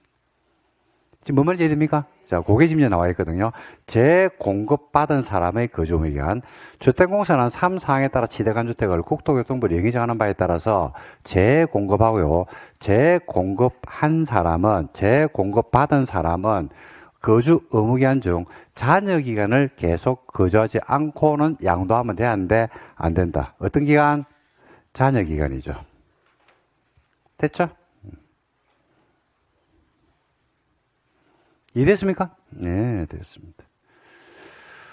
지금 뭔 말인지 이해됩니까? 자, 고객집에 나와 있거든요. 재공급받은 사람의 거주 의무기간. 주택공사는 3, 4항에 따라 취득한 주택을 국토교통부를 영의정하는 바에 따라서 재공급하고요. 재공급받은 사람은 거주 의무기간 중 잔여기간을 계속 거주하지 않고는 양도하면 되는데 안 된다. 어떤 기간? 잔여기간이죠. 됐죠? 이해됐습니까? 네, 됐습니다.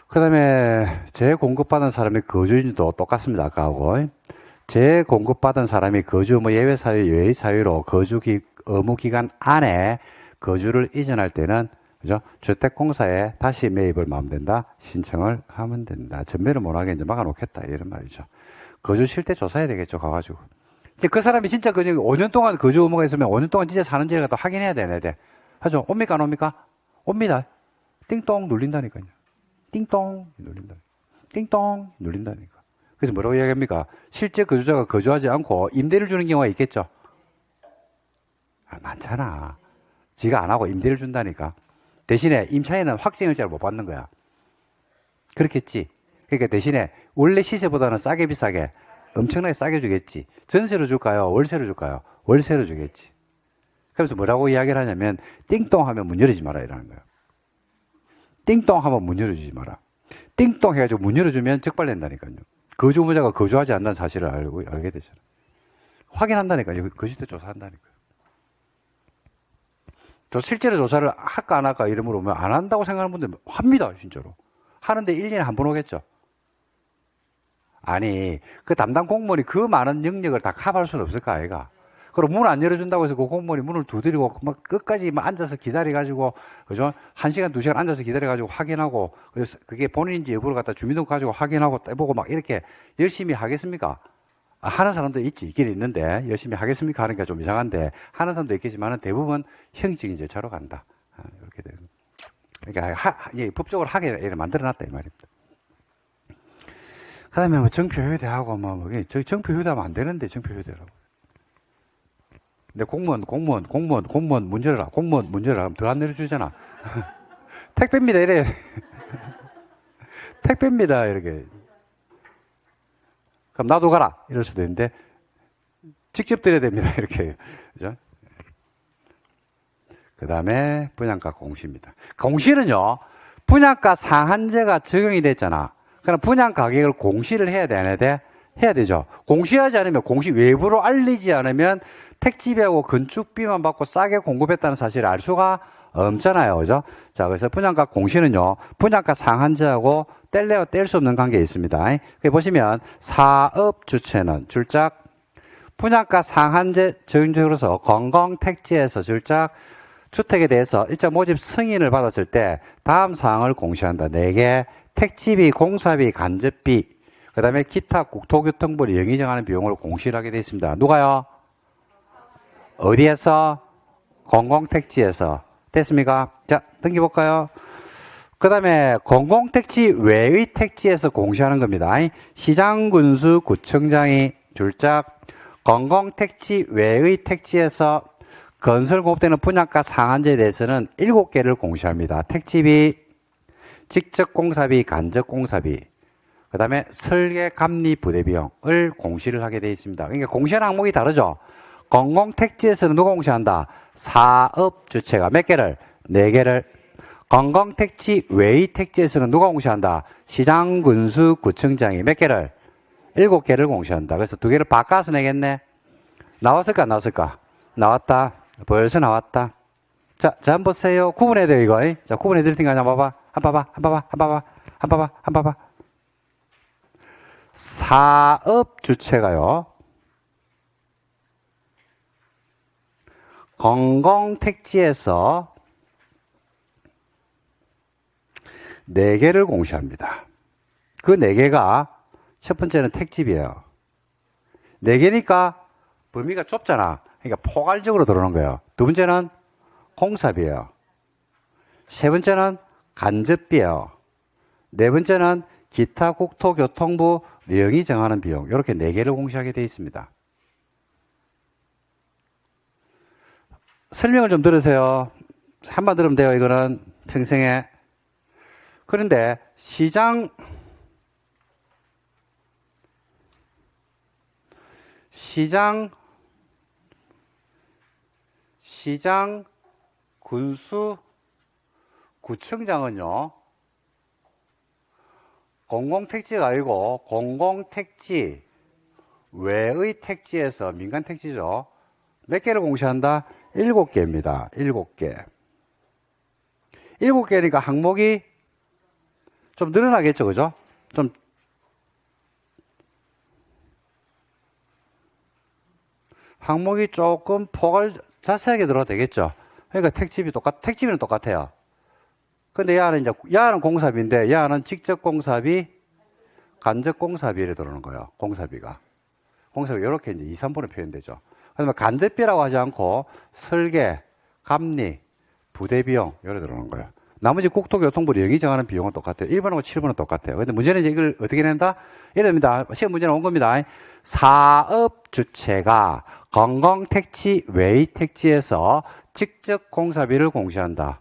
그 다음에 재공급받은 사람의 거주인도 똑같습니다. 아까하고. 재공급받은 사람이 거주 의무 예외 사유, 예외 사유로 거주 의무 기간 안에 거주를 이전할 때는 그죠? 주택공사에 다시 매입을 마음 된다. 신청을 하면 된다. 전매를 못하게 이제 막아놓겠다. 이런 말이죠. 거주 실태 조사해야 되겠죠. 가가지고. 이제 그 사람이 진짜 5년 동안 거주 의무가 있으면 5년 동안 진짜 사는지를 갖다 확인해야 되네. 하죠. 옵니까? 안 옵니까? 옵니다. 띵동 눌린다니까요. 띵동 눌린다니까. 그래서 뭐라고 이야기합니까? 실제 거주자가 거주하지 않고 임대를 주는 경우가 있겠죠. 많잖아. 지가 안 하고 임대를 준다니까. 대신에 임차인은 확정일자를 못 받는 거야. 그렇겠지. 그러니까 대신에 원래 시세보다는 싸게 비싸게 엄청나게 싸게 주겠지. 전세로 줄까요? 월세로 줄까요? 월세로 주겠지. 그래서 뭐라고 이야기를 하냐면 띵동 하면 문 열지 마라 이라는 거예요. 띵동 하면 문 열어주지 마라. 띵동 해가지고 문 열어주면 적발된다니까요. 거주무자가 거주하지 않는 사실을 알게 되잖아요. 확인한다니까요. 거주대 조사한다니까요. 실제로 조사를 할까 안 할까 이런 물어보면 안 한다고 생각하는 분들 합니다. 진짜로. 하는데 1년에 한 번 오겠죠. 아니 그 담당 공무원이 그 많은 영역을 다 커버할 수는 없을까 아이가. 그럼 문 안 열어준다고 해서 그 공무원이 문을 두드리고 막 끝까지 막 앉아서 기다려가지고 그죠? 1시간 2시간 앉아서 기다려가지고 확인하고 그게 본인인지 여부를 갖다 주민등록 가지고 확인하고 떼보고 막 이렇게 열심히 하겠습니까? 하는 사람도 있긴 있는데 열심히 하겠습니까? 하는 게 좀 이상한데 하는 사람도 있겠지만 대부분 형식적인 절차로 간다. 이렇게 되는. 그러니까 법적으로 하게 만들어놨다 이 말입니다. 그다음에 뭐 정표효대하고 뭐 정표효대하면 안 되는데 정표효대라고. 근데 공무원 문제를 하면 더 안 내려주잖아. 택배입니다 이래. 택배입니다 이렇게. 그럼 나도 가라 이럴 수도 있는데 직접 드려야 됩니다 이렇게. 그죠? 그 다음에 분양가 공시입니다. 공시는요 분양가 상한제가 적용이 됐잖아. 그럼 분양 가격을 공시를 해야 돼 안 해야 돼? 해야 되죠. 공시하지 않으면 공시 외부로 알리지 않으면 택지비하고 건축비만 받고 싸게 공급했다는 사실을 알 수가 없잖아요. 그죠? 자, 그래서 분양가 공시는요, 분양가 상한제하고 뗄래야 뗄 수 없는 관계에 있습니다. 여기 보시면 사업 주체는 출작, 분양가 상한제 적용적으로서 공공택지에서 출작, 주택에 대해서 일자 모집 승인을 받았을 때 다음 사항을 공시한다. 4개, 택지비, 공사비, 간접비, 그 다음에 기타 국토교통부를 영위 정하는 비용을 공시를 하게 되어 있습니다. 누가요? 어디에서? 공공택지에서. 됐습니까? 자,登記볼까요? 그 다음에 공공택지 외의 택지에서 공시하는 겁니다. 시장군수 구청장이 출작, 공공택지 외의 택지에서 건설 공급되는 분양가 상한제에 대해서는 7개를 공시합니다. 택지비, 직접 공사비, 간접 공사비, 그 다음에 설계, 감리, 부대 비용을 공시를 하게 되어 있습니다. 그러니까 공시하는 항목이 다르죠. 공공택지에서는 누가 공시한다? 사업 주체가 몇 개를? 4개를. 공공택지 외의 택지에서는 누가 공시한다? 시장, 군수, 구청장이 몇 개를? 7개를 공시한다. 그래서 2개를 바꿔서 내겠네. 나왔을까 안 나왔을까? 나왔다. 벌써 나왔다. 자, 한번 보세요. 구분해야 돼요, 이거. 자, 구분해 드릴 테니까 한번 봐봐. 한번 봐봐. 사업 주체가요. 공공택지에서 4개를 공시합니다. 그 4개가 첫 번째는 택지비예요. 4개니까 범위가 좁잖아. 그러니까 포괄적으로 들어오는 거예요. 두 번째는 공사비예요. 세 번째는 간접비예요. 네 번째는 기타 국토교통부 영이 정하는 비용. 이렇게 4개를 공시하게 되어 있습니다. 설명을 좀 들으세요. 한번 들으면 돼요. 이거는 평생에. 그런데 시장 군수 구청장은요, 공공택지가 아니고 공공택지 외의 택지에서 민간 택지죠. 몇 개를 공시한다? 7개입니다. 7개. 7개니까 항목이 좀 늘어나겠죠, 그죠? 좀 항목이 조금 포괄 자세하게 들어가도 되겠죠. 그러니까 택지비는 똑같아요. 근데 야는 공사비인데 야는 직접 공사비, 간접 공사비를 들어오는 거예요. 공사비 이렇게 이제 2, 3분의 표현되죠. 그러면 간접비라고 하지 않고 설계, 감리, 부대 비용 이렇게 들어오는 거예요. 나머지 국토교통부로 영이 정하는 비용은 똑같아요. 1번하고 7번은 똑같아요. 근데 문제는 이제 이걸 어떻게 낸다? 이럽니다. 시험 문제는 온 겁니다. 사업 주체가 공공택지 외의 택지에서 직접 공사비를 공시한다.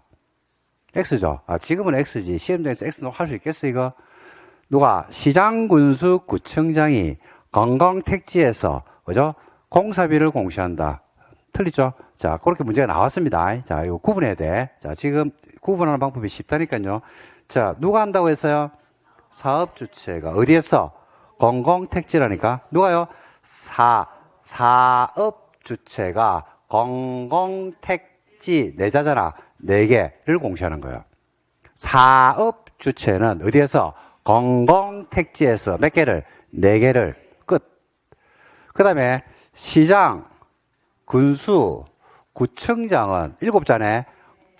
X죠. 지금은 X지. 시험장에서 X는 할 수 있겠어, 이거? 누가? 시장, 군수, 구청장이 공공택지에서, 그죠? 공사비를 공시한다. 틀리죠? 자, 그렇게 문제가 나왔습니다. 자, 이거 구분해야 돼. 자, 지금 구분하는 방법이 쉽다니까요. 자, 누가 한다고 했어요? 사업 주체가. 어디에서? 공공택지라니까. 누가요? 사업 주체가 공공택지, 내자잖아. 4개를 공시하는 거예요. 사업 주체는 어디에서? 공공택지에서 몇 개를? 4개를. 끝. 그 다음에 시장, 군수, 구청장은 7자네.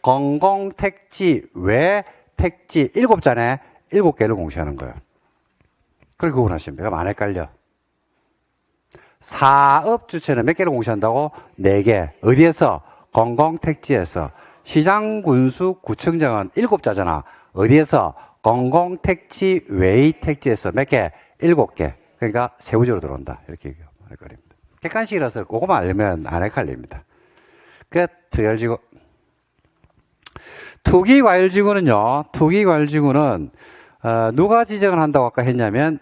공공택지 외 택지 7자네. 7개를 공시하는 거예요. 그렇게 구분하시면 돼요. 많이 헷갈려. 사업 주체는 몇 개를 공시한다고? 4개. 어디에서? 공공택지에서. 시장, 군수, 구청장은 7자잖아. 어디에서? 공공택지 외의 택지에서 몇 개? 7개. 그러니까 세부적으로 들어온다. 이렇게 할 거입니다. 객관식이라서 그거만 알면 안 헷갈립니다. 끝. 투기과열지구. 투기과열지구는요. 투기과열지구는 누가 지정을 한다고 아까 했냐면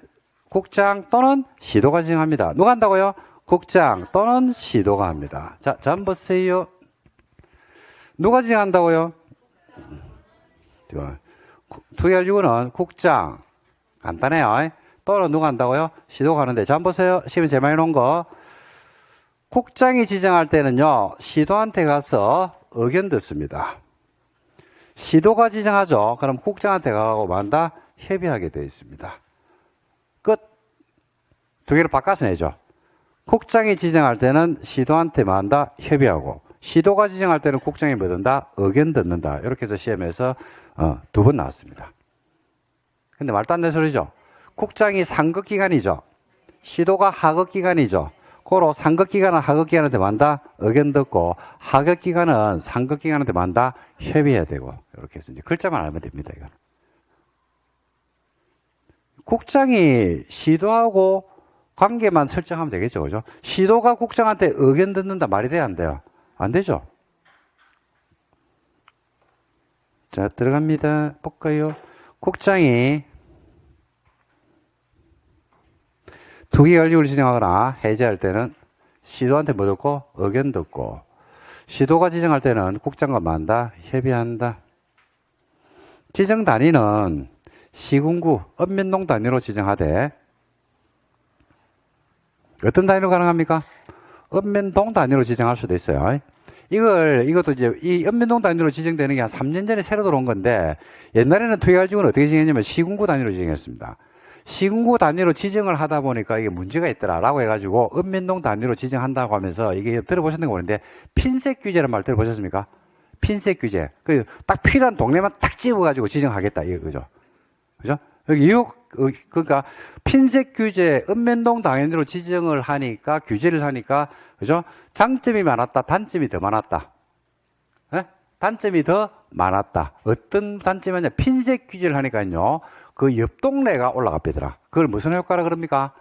국장 또는 시도가 지정합니다. 누가 한다고요? 국장 또는 시도가 합니다. 자, 한번 보세요. 누가 지정한다고요? 투기과열지구는 국장. 간단해요. 또는 누가 한다고요? 시도가 하는데. 자, 한번 보세요. 시험에 제일 많이 놓은 거. 국장이 지정할 때는요, 시도한테 가서 의견 듣습니다. 시도가 지정하죠. 그럼 국장한테 가고 만다 협의하게 되어 있습니다. 끝. 2개를 바꿔서 내죠. 국장이 지정할 때는 시도한테 만다 협의하고, 시도가 지정할 때는 국장이 뭐 든다? 의견 듣는다. 이렇게 해서 시험에서 2번 나왔습니다. 근데 말도 안 되는 소리죠. 국장이 상급기관이죠. 시도가 하급기관이죠. 고로 상급기관은 하급기관한테 만다 의견 듣고, 하급기관은 상급기관한테 만다 협의해야 되고, 이렇게 해서 이제 글자만 알면 됩니다. 이건. 국장이 시도하고 관계만 설정하면 되겠죠, 그죠? 시도가 국장한테 의견 듣는다 말이 돼야 안 돼요? 안 되죠. 자, 들어갑니다. 볼까요? 국장이 투기관리를 지정하거나 해제할 때는 시도한테 뭐 듣고? 의견 듣고. 시도가 지정할 때는 국장과 만다 협의한다. 지정 단위는 시군구, 읍면동 단위로 지정하되, 어떤 단위로 가능합니까? 읍면동 단위로 지정할 수도 있어요. 이것도 이제 이 읍면동 단위로 지정되는 게 한 3년 전에 새로 들어온 건데, 옛날에는 투기관리지구는 어떻게 지정했냐면 시군구 단위로 지정했습니다. 시군구 단위로 지정을 하다 보니까 이게 문제가 있더라라고 해가지고 읍면동 단위로 지정한다고 하면서, 이게 들어보셨는가 모르는데 핀셋 규제라는 말 들어보셨습니까? 핀셋 규제. 딱 필요한 동네만 딱 집어가지고 지정하겠다 이거죠. 그죠? 여기 그러니까 핀셋 규제, 읍면동 단위로 지정을 하니까, 규제를 하니까, 그죠? 장점이 많았다, 단점이 더 많았다. 네? 단점이 더 많았다. 어떤 단점이냐? 핀셋 규제를 하니까요, 그 옆 동네가 올라가더라. 그걸 무슨 효과라 그럽니까?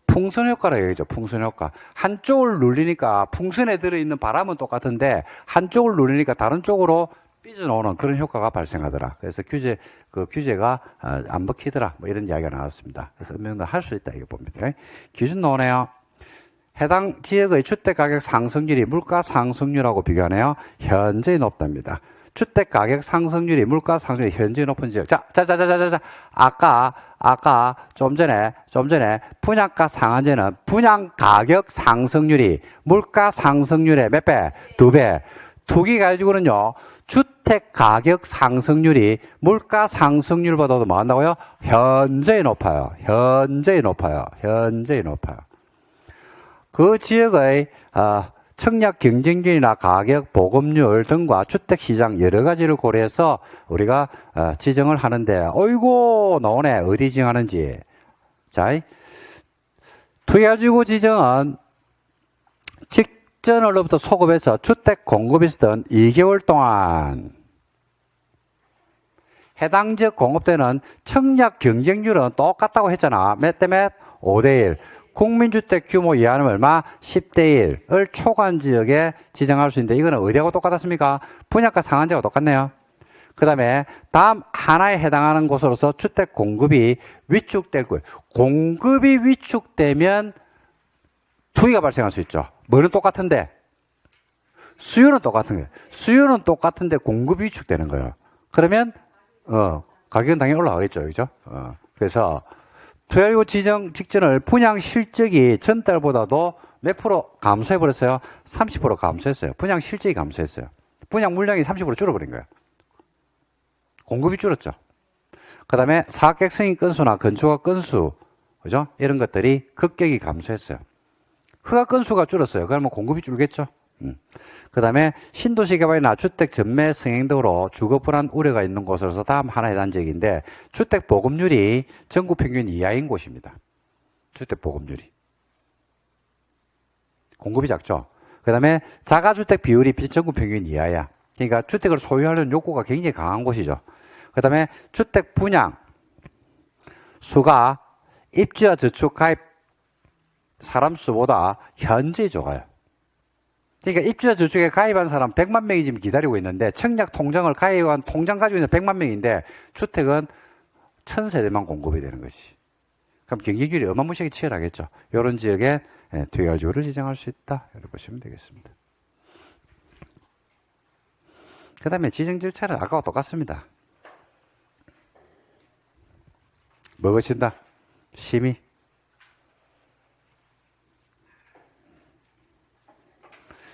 풍선 효과라 얘기죠. 풍선 효과. 한쪽을 눌리니까 풍선에 들어있는 바람은 똑같은데 한쪽을 눌리니까 다른 쪽으로 삐져나오는 그런 효과가 발생하더라. 그래서 규제가 안 먹히더라. 뭐 이런 이야기가 나왔습니다. 그래서 읍면동 할 수 있다 이거 봅니다. 기준 나오네요. 해당 지역의 주택가격 상승률이 물가 상승률하고 비교하네요. 현저히 높답니다. 주택가격 상승률이 물가 상승률이 현저히 높은 지역. 자. 아까 좀 전에 분양가 상한제는 분양가격 상승률이 물가 상승률의 몇 배? 2배. 투기과열지구는요, 주택가격 상승률이 물가 상승률보다도 뭐 한다고요? 현저히 높아요. 그 지역의 청약 경쟁률이나 가격 보급률 등과 주택시장 여러 가지를 고려해서 우리가 지정을 하는데, 어이고 나오네. 어디 지정하는지. 자, 투기과열지구 지정은 직전으로부터 소급해서 주택 공급이 있었던 2개월 동안 해당 지역 공급되는 청약 경쟁률은 똑같다고 했잖아. 몇 대 몇? 5대1. 국민주택 규모 이하는 얼마? 10대 1을 초관 지역에 지정할 수 있는데 이거는 어디하고 똑같았습니까? 분양가 상한제하고 똑같네요. 그 다음에 다음 하나에 해당하는 곳으로서 주택 공급이 위축될 거예요. 공급이 위축되면 투기가 발생할 수 있죠. 뭐는 똑같은데? 수요는 똑같은 거예요. 수요는 똑같은데 공급이 위축되는 거예요. 그러면 가격은 당연히 올라가겠죠. 그죠? 그래서 투자율 지정 직전을 분양 실적이 전달보다도 몇 프로 감소해버렸어요? 30% 감소했어요. 분양 실적이 감소했어요. 분양 물량이 30% 줄어버린 거예요. 공급이 줄었죠. 그 다음에 사업계획 승인 건수나 건축가 건수, 그죠? 이런 것들이 급격히 감소했어요. 허가 건수가 줄었어요. 그러면 공급이 줄겠죠. 그 다음에 신도시 개발이나 주택 전매 승행 등으로 주거 불안 우려가 있는 곳으로서 다음 하나 해당 지역인데 주택 보급률이 전국 평균 이하인 곳입니다. 주택 보급률이. 공급이 작죠. 그 다음에 자가주택 비율이 전국 평균 이하야. 그러니까 주택을 소유하려는 욕구가 굉장히 강한 곳이죠. 그 다음에 주택 분양 수가 입주자 저축 가입 사람 수보다 현저히 적어요. 그러니까 입주자 저축에 가입한 사람 100만 명이 지금 기다리고 있는데 청약 통장을 가입한 통장 가지고 있는 100만 명인데 주택은 1000세대만 공급이 되는 것이. 그럼 경쟁률이 어마무시하게 치열하겠죠. 이런 지역에 투기할지구를 지정할 수 있다. 이렇게 보시면 되겠습니다. 그 다음에 지정 절차는 아까와 똑같습니다. 뭐 거친다? 심의.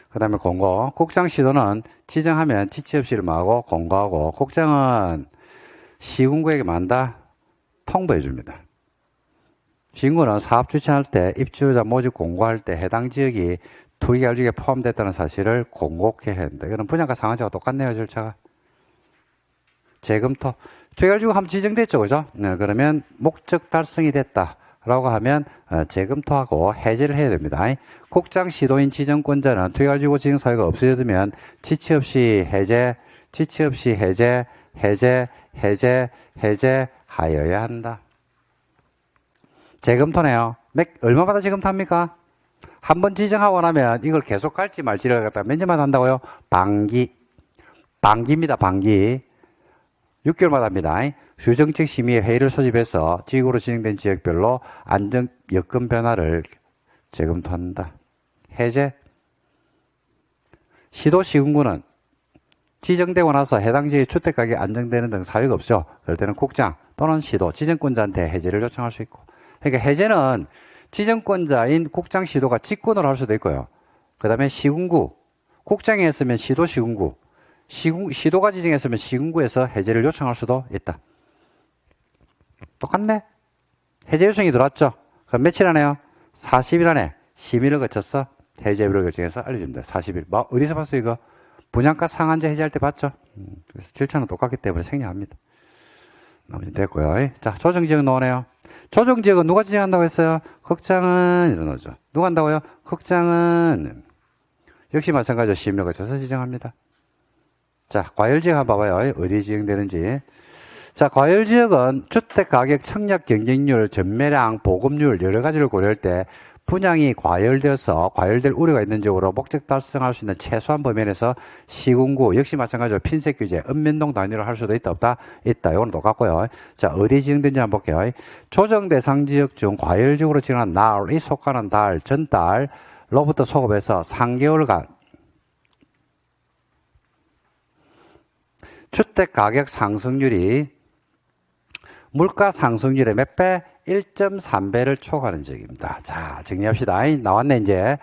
그 다음에 공고. 국장 시도는 지정하면 지체 없이를 뭐하고 공고하고 국장은 시군구에게 만다 통보해 줍니다. 시군구는 사업 주최할 때 입주자 모집 공고할 때 해당 지역이 투기할지구에 포함됐다는 사실을 공고케 해야 한다. 이거는 분양가 상한제와 똑같네요, 절차가. 재검토. 투기할지구 한번 지정됐죠, 그죠? 네, 그러면 목적 달성이 됐다. 라고 하면 재검토하고 해제를 해야 됩니다. 국장 시도인 지정권자는 투기할지구 지정 사유가 없어졌으면 지체 없이 해제, 지체 없이 해제, 해제하여야 한다. 재검토네요. 얼마마다 재검토합니까? 한번 지정하고 나면 이걸 계속 갈지 말지를 갖다 몇 년마다 한다고요? 반기입니다. 반기. 6개월마다 합니다. 주정책 심의 회의를 소집해서 지역으로 지정된 지역별로 안정 여건 변화를 재검토한다. 해제. 시도 시군구는 지정되고 나서 해당 지역의 주택가격이 안정되는 등 사유가 없죠. 그럴 때는 국장 또는 시도 지정권자한테 해제를 요청할 수 있고. 그러니까 해제는 지정권자인 국장 시도가 직권으로 할 수도 있고요. 그 다음에 시군구. 국장이 했으면 시도 시군구. 시도가 지정했으면 시군구에서 해제를 요청할 수도 있다. 똑같네? 해제 요청이 들어왔죠? 그럼 며칠 안에요? 40일 안에 심의를 거쳐서 해제비를 결정해서 알려줍니다. 40일. 어디서 봤어요, 이거? 분양가 상한제 해제할 때 봤죠? 그래서 절차는 똑같기 때문에 생략합니다. 나머지 됐고요. 자, 조정지역 나오네요. 조정지역은 누가 지정한다고 했어요? 국장은, 이러죠. 누가 한다고요? 국장은, 역시 마찬가지로 심의를 거쳐서 지정합니다. 자, 과열지역 한번 봐봐요. 어디 지정되는지. 자, 과열지역은 주택가격 청약 경쟁률, 전매량, 보급률 여러 가지를 고려할 때 분양이 과열되어서 과열될 우려가 있는 지역으로 목적 달성할 수 있는 최소한 범위에서 시군구 역시 마찬가지로 핀셋 규제, 읍면동 단위로 할 수도 있다 없다? 있다. 이건 똑같고요. 자, 어디 지정된지 한번 볼게요. 조정 대상 지역 중 과열지역으로 지정한 날이 속하는 달, 전달로부터 소급해서 3개월간 주택가격 상승률이 물가 상승률의 몇 배? 1.3배를 초과하는 지역입니다. 자, 정리합시다. 나왔네, 이제.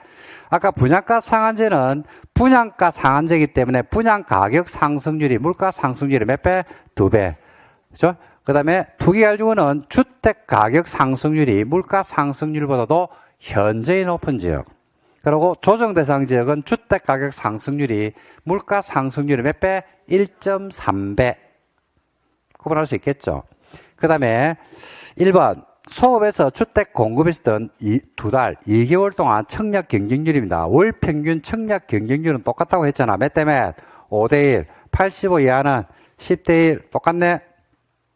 아까 분양가 상한제는 분양가 상한제이기 때문에 분양가격 상승률이 물가 상승률의 몇 배? 2배. 그죠? 그 다음에 투기할지구는 주택가격 상승률이 물가 상승률보다도 현저히 높은 지역. 그리고 조정대상 지역은 주택가격 상승률이 물가 상승률의 몇 배? 1.3배. 구분할 수 있겠죠. 그 다음에 1번 소급에서 주택 공급했던 2달, 2개월 동안 청약 경쟁률입니다. 월 평균 청약 경쟁률은 똑같다고 했잖아. 몇 대 몇? 5대1. 85 이하는 10대1. 똑같네.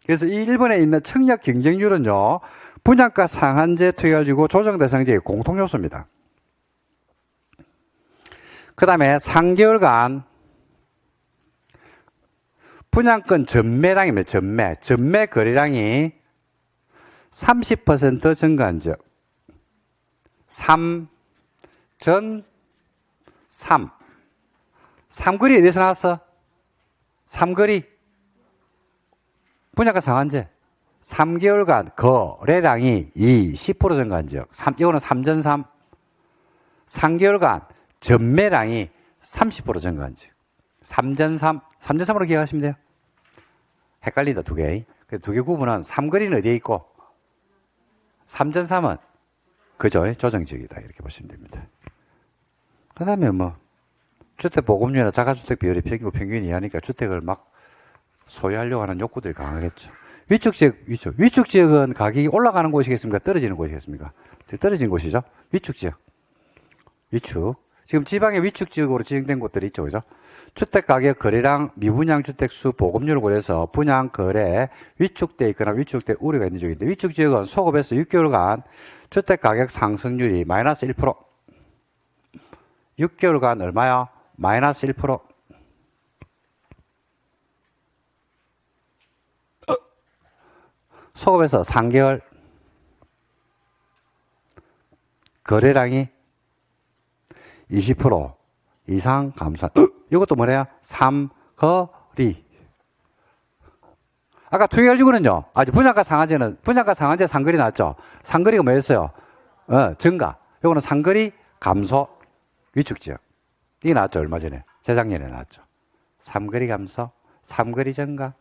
그래서 이 1번에 있는 청약 경쟁률은요, 분양가 상한제 투기가지고 조정 대상지의 공통 요소입니다. 그 다음에 3개월간 분양권 전매량입니다. 전매 거래량이 30% 증가한 적. 3거리 어디서 나왔어? 3거리. 분양가 상한제. 3개월간 거래량이 10% 증가한 적. 이거는 3전3. 3개월간 전매량이 30% 증가한 적. 3전3. 3전3으로 기억하시면 돼요. 헷갈린다, 두 개. 두 개 구분은 3거리는 어디에 있고, 3전3은 그죠? 조정지역이다. 이렇게 보시면 됩니다. 그 다음에 주택 보급률이나 자가주택 비율이 평균 이하니까 주택을 막 소유하려고 하는 욕구들이 강하겠죠. 위축 지역은 가격이 올라가는 곳이겠습니까? 떨어지는 곳이겠습니까? 떨어진 곳이죠? 위축 지역. 지금 지방의 위축 지역으로 지정된 곳들이 있죠. 그죠? 주택 가격 거래량 미분양 주택 수 보급률을 고려해서 분양 거래 위축돼 있거나 위축될 우려가 있는 지역인데, 위축 지역은 소급에서 6개월간 주택 가격 상승률이 마이너스 1%. 6개월간 얼마요? 마이너스 1%. 소급에서 3개월 거래량이 20% 이상 감소. 이것도 뭐래요? 3거리. 아까 투기가지고는요. 아직 분양가 상한제 3거리 나왔죠. 3거리가 뭐였어요? 증가. 요거는 3거리 감소 위축지역. 이게 나왔죠. 얼마 전에. 재작년에 나왔죠. 3거리 감소, 3거리 증가.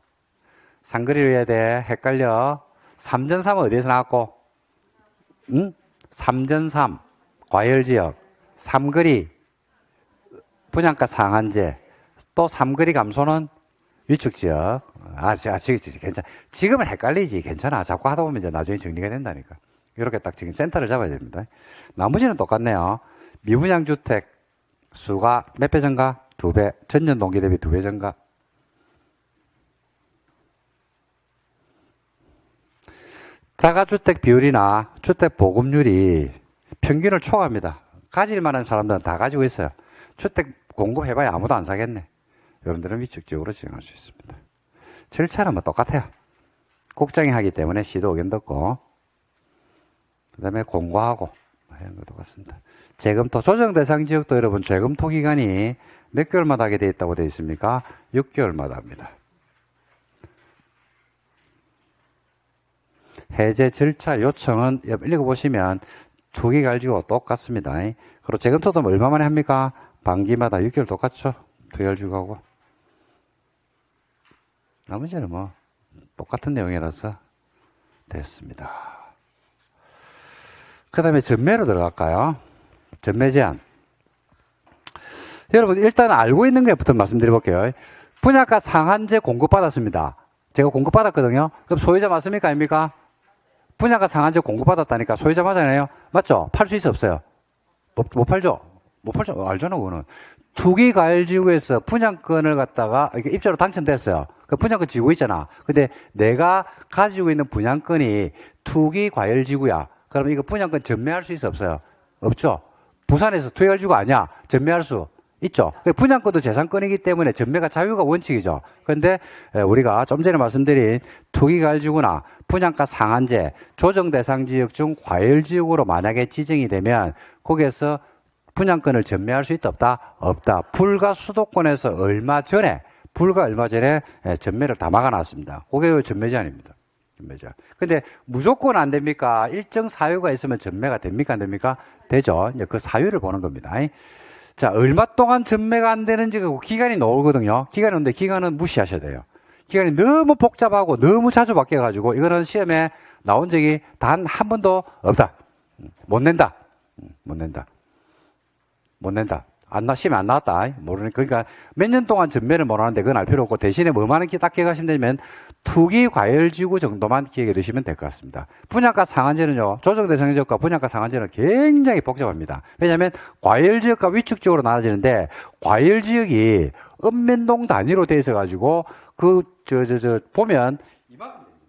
3거리로 해야 돼. 헷갈려. 3전3은 어디에서 나왔고? 3전3 과열지역. 3거리 분양가 상한제. 또 3거리 감소는 위축지역. 괜찮아. 지금은 헷갈리지. 괜찮아. 자꾸 하다 보면 이제 나중에 정리가 된다니까. 이렇게 딱 지금 센터를 잡아야 됩니다. 나머지는 똑같네요. 미분양 주택 수가 몇 배 증가? 2배. 전년 동기 대비 2배 증가. 자가주택 비율이나 주택 보급률이 평균을 초과합니다. 가질 만한 사람들은 다 가지고 있어요. 주택 공급해봐야 아무도 안 사겠네. 여러분들은 위축지역으로 지정할 수 있습니다. 절차는 똑같아요. 국장이 하기 때문에 시도 의견도 없고, 그 다음에 공고하고, 이런 것도 같습니다. 재검토, 조정 대상 지역도 여러분 재검토 기간이 몇 개월마다 하게 되어 있다고 되어 있습니까? 6개월마다 합니다. 해제 절차 요청은 읽어보시면 두 개 가지고 똑같습니다. 그리고 재검토도 얼마 만에 합니까? 반기마다 6개월 똑같죠? 두 개 가지고 하고. 나머지는 똑같은 내용이라서 됐습니다. 그 다음에 전매로 들어갈까요? 전매 제한. 여러분, 일단 알고 있는 것부터 말씀드려볼게요. 분양가 상한제 공급받았습니다. 제가 공급받았거든요. 그럼 소유자 맞습니까? 아닙니까? 분양가 상한제 공급받았다니까 소유자 맞아요? 맞죠? 팔 수 있어, 없어요? 못 팔죠? 못 팔죠? 알잖아, 그거는. 투기과열지구에서 분양권을 갖다가 입주로 당첨됐어요. 그 분양권 지고 있잖아. 근데 내가 가지고 있는 분양권이 투기과열지구야. 그러면 이거 분양권 전매할 수 있어, 없어요? 없죠? 부산에서 투기과열지구 아니야? 전매할 수 있죠? 분양권도 재산권이기 때문에 전매가 자유가 원칙이죠. 그런데 우리가 좀 전에 말씀드린 투기과열지구나 분양가 상한제, 조정 대상 지역 중 과열지역으로 만약에 지정이 되면 거기에서 분양권을 전매할 수 있다, 없다? 없다. 불과 수도권에서 불과 얼마 전에 전매를 다 막아놨습니다. 그게 전매 제한입니다. 전매 제한. 근데 무조건 안 됩니까? 일정 사유가 있으면 전매가 됩니까? 안 됩니까? 되죠. 이제 그 사유를 보는 겁니다. 자, 얼마 동안 전매가 안 되는지 그 기간이 나오거든요. 기간이 오는데 기간은 무시하셔야 돼요. 기간이 너무 복잡하고 너무 자주 바뀌어가지고 이거는 시험에 나온 적이 단 한 번도 없다. 못 낸다. 시험에 안 나왔다. 모르니까. 그러니까 몇 년 동안 전매를 못 하는데 그건 알 필요 없고 대신에 뭐만 딱 기억하시면 되면 투기 과열지구 정도만 기억해 두시면 될 것 같습니다. 분양가 상한제는요, 조정 대상 지역과 분양가 상한제는 굉장히 복잡합니다. 왜냐하면 과열지역과 위축지역으로 나눠지는데 과열지역이 읍면동 단위로 되어 있어가지고 보면 이만큼 됩니다.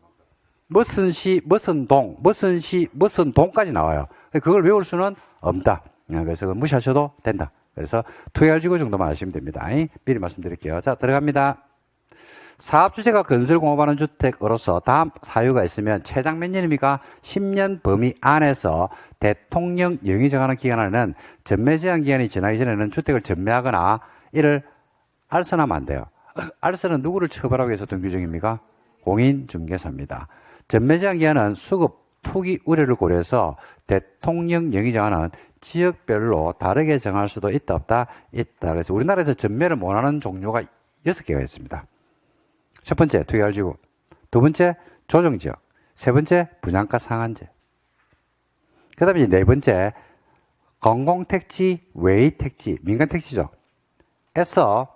무슨 시, 무슨 동, 무슨 시, 무슨 동까지 나와요. 그걸 외울 수는 없다. 그래서 그걸 무시하셔도 된다. 그래서 투기할지구 정도만 아시면 됩니다. 미리 말씀드릴게요. 자, 들어갑니다. 사업 주체가 건설 공업하는 주택으로서 다음 사유가 있으면 최장 몇 년입니까? 10년 범위 안에서 대통령 영이 정하는 기간 안에는 전매 제한 기간이 지나기 전에는 주택을 전매하거나 이를 알선하면 안 돼요. 알선은 누구를 처벌하기 위해서 어떤 규정입니까? 공인중개사입니다. 전매 제한 기간은 수급, 투기 우려를 고려해서 대통령 영이 정하는 지역별로 다르게 정할 수도 있다 없다? 있다. 그래서 우리나라에서 전매를 못하는 종류가 6개가 있습니다. 첫 번째 투기할지구, 두 번째 조정지역, 세 번째 분양가 상한제, 그 다음에 네 번째 공공택지, 외의택지, 민간택지죠. 에서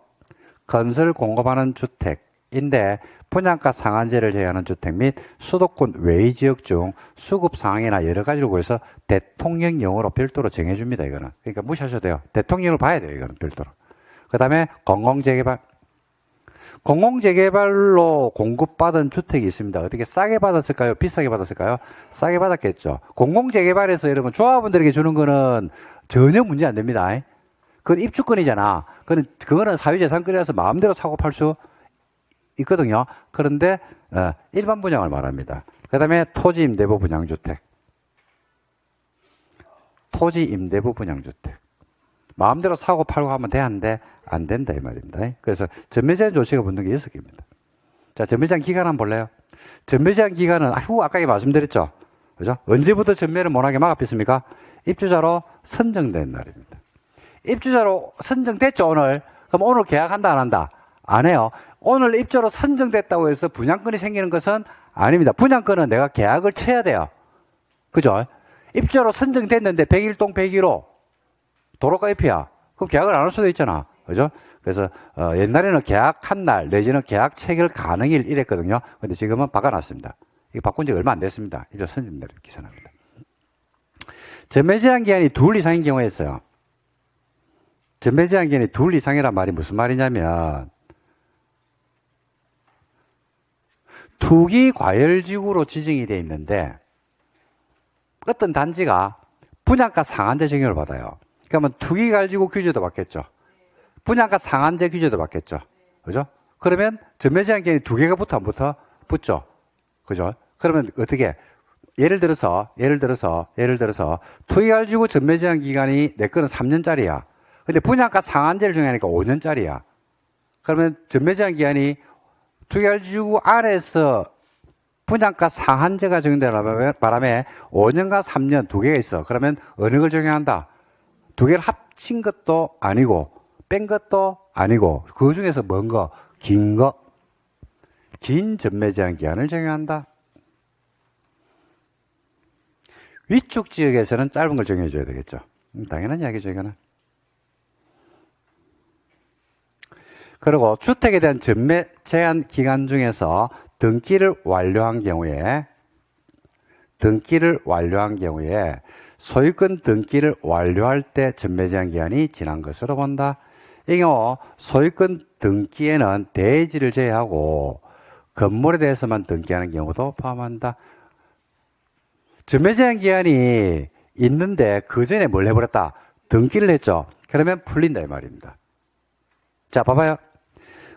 건설 공급하는 주택인데 분양가 상한제를 제외하는 주택 및 수도권 외의지역 중 수급 상황이나 여러 가지를 고려해서 대통령령으로 별도로 정해줍니다. 이거는. 그러니까 무시하셔도 돼요. 대통령을 봐야 돼요. 이거는 별도로. 그 다음에 공공재개발. 공공재개발로 공급받은 주택이 있습니다. 어떻게 싸게 받았을까요? 비싸게 받았을까요? 싸게 받았겠죠. 공공재개발에서 여러분 조합원들에게 주는 거는 전혀 문제 안 됩니다. 그건 입주권이잖아. 그거는 사유재산권이라서 마음대로 사고 팔 수 있거든요. 그런데 일반 분양을 말합니다. 그 다음에 토지임대부 분양주택. 토지임대부 분양주택. 마음대로 사고 팔고 하면 되는데 안 된다 이 말입니다. 그래서 전매제한 조치가 붙는 게 6개입니다. 자, 전매제한 기간 한번 볼래요? 전매제한 기간은 아까 말씀드렸죠. 그죠? 언제부터 전매를 못하게 막았습니까? 입주자로 선정된 날입니다. 입주자로 선정됐죠, 오늘. 그럼 오늘 계약한다, 안 한다? 안 해요. 오늘 입주자로 선정됐다고 해서 분양권이 생기는 것은 아닙니다. 분양권은 내가 계약을 쳐야 돼요. 그죠? 입주자로 선정됐는데 101동 101호 도로가 옆이야. 그럼 계약을 안 할 수도 있잖아. 그죠? 그래서, 옛날에는 계약한 날, 내지는 계약 체결 가능일 이랬거든요. 근데 지금은 바꿔놨습니다. 이거 바꾼 지 얼마 안 됐습니다. 입주 선정대로 기선합니다. 전매 제한 기한이 2 이상인 경우에 있어요. 전매 제한 기한이 2 이상이란 말이 무슨 말이냐면, 투기 과열지구로 지정이 되어 있는데, 어떤 단지가 분양가 상한제 적용을 받아요. 그러면 투기 과열지구 규제도 받겠죠. 분양가 상한제 규제도 받겠죠. 그죠? 그러면 전매 제한 기한이 2개가 붙어 안 붙어? 붙죠. 그죠? 그러면 어떻게? 예를 들어서 투기 과열지구 전매 제한 기간이 내 거는 3년짜리야. 근데 분양가 상한제를 정하니까 5년짜리야. 그러면 전매 제한 기간이 투기 과열지구 안에서 분양가 상한제가 적용되는 바람에 5년과 3년 2개가 있어. 그러면 어느 걸 적용한다? 2개를 합친 것도 아니고 뺀 것도 아니고 그 중에서 먼 거, 긴 거, 긴 전매 제한 기한을 적용한다. 위축 지역에서는 짧은 걸 적용해 줘야 되겠죠. 당연한 이야기죠, 이거는. 그리고 주택에 대한 전매 제한 기간 중에서 등기를 완료한 경우에 소유권 등기를 완료할 때 전매 제한 기한이 지난 것으로 본다. 이 경우 소유권 등기에는 대지를 제외하고 건물에 대해서만 등기하는 경우도 포함한다. 전매 제한 기한이 있는데 그 전에 뭘 해버렸다? 등기를 했죠. 그러면 풀린다 이 말입니다. 자, 봐봐요.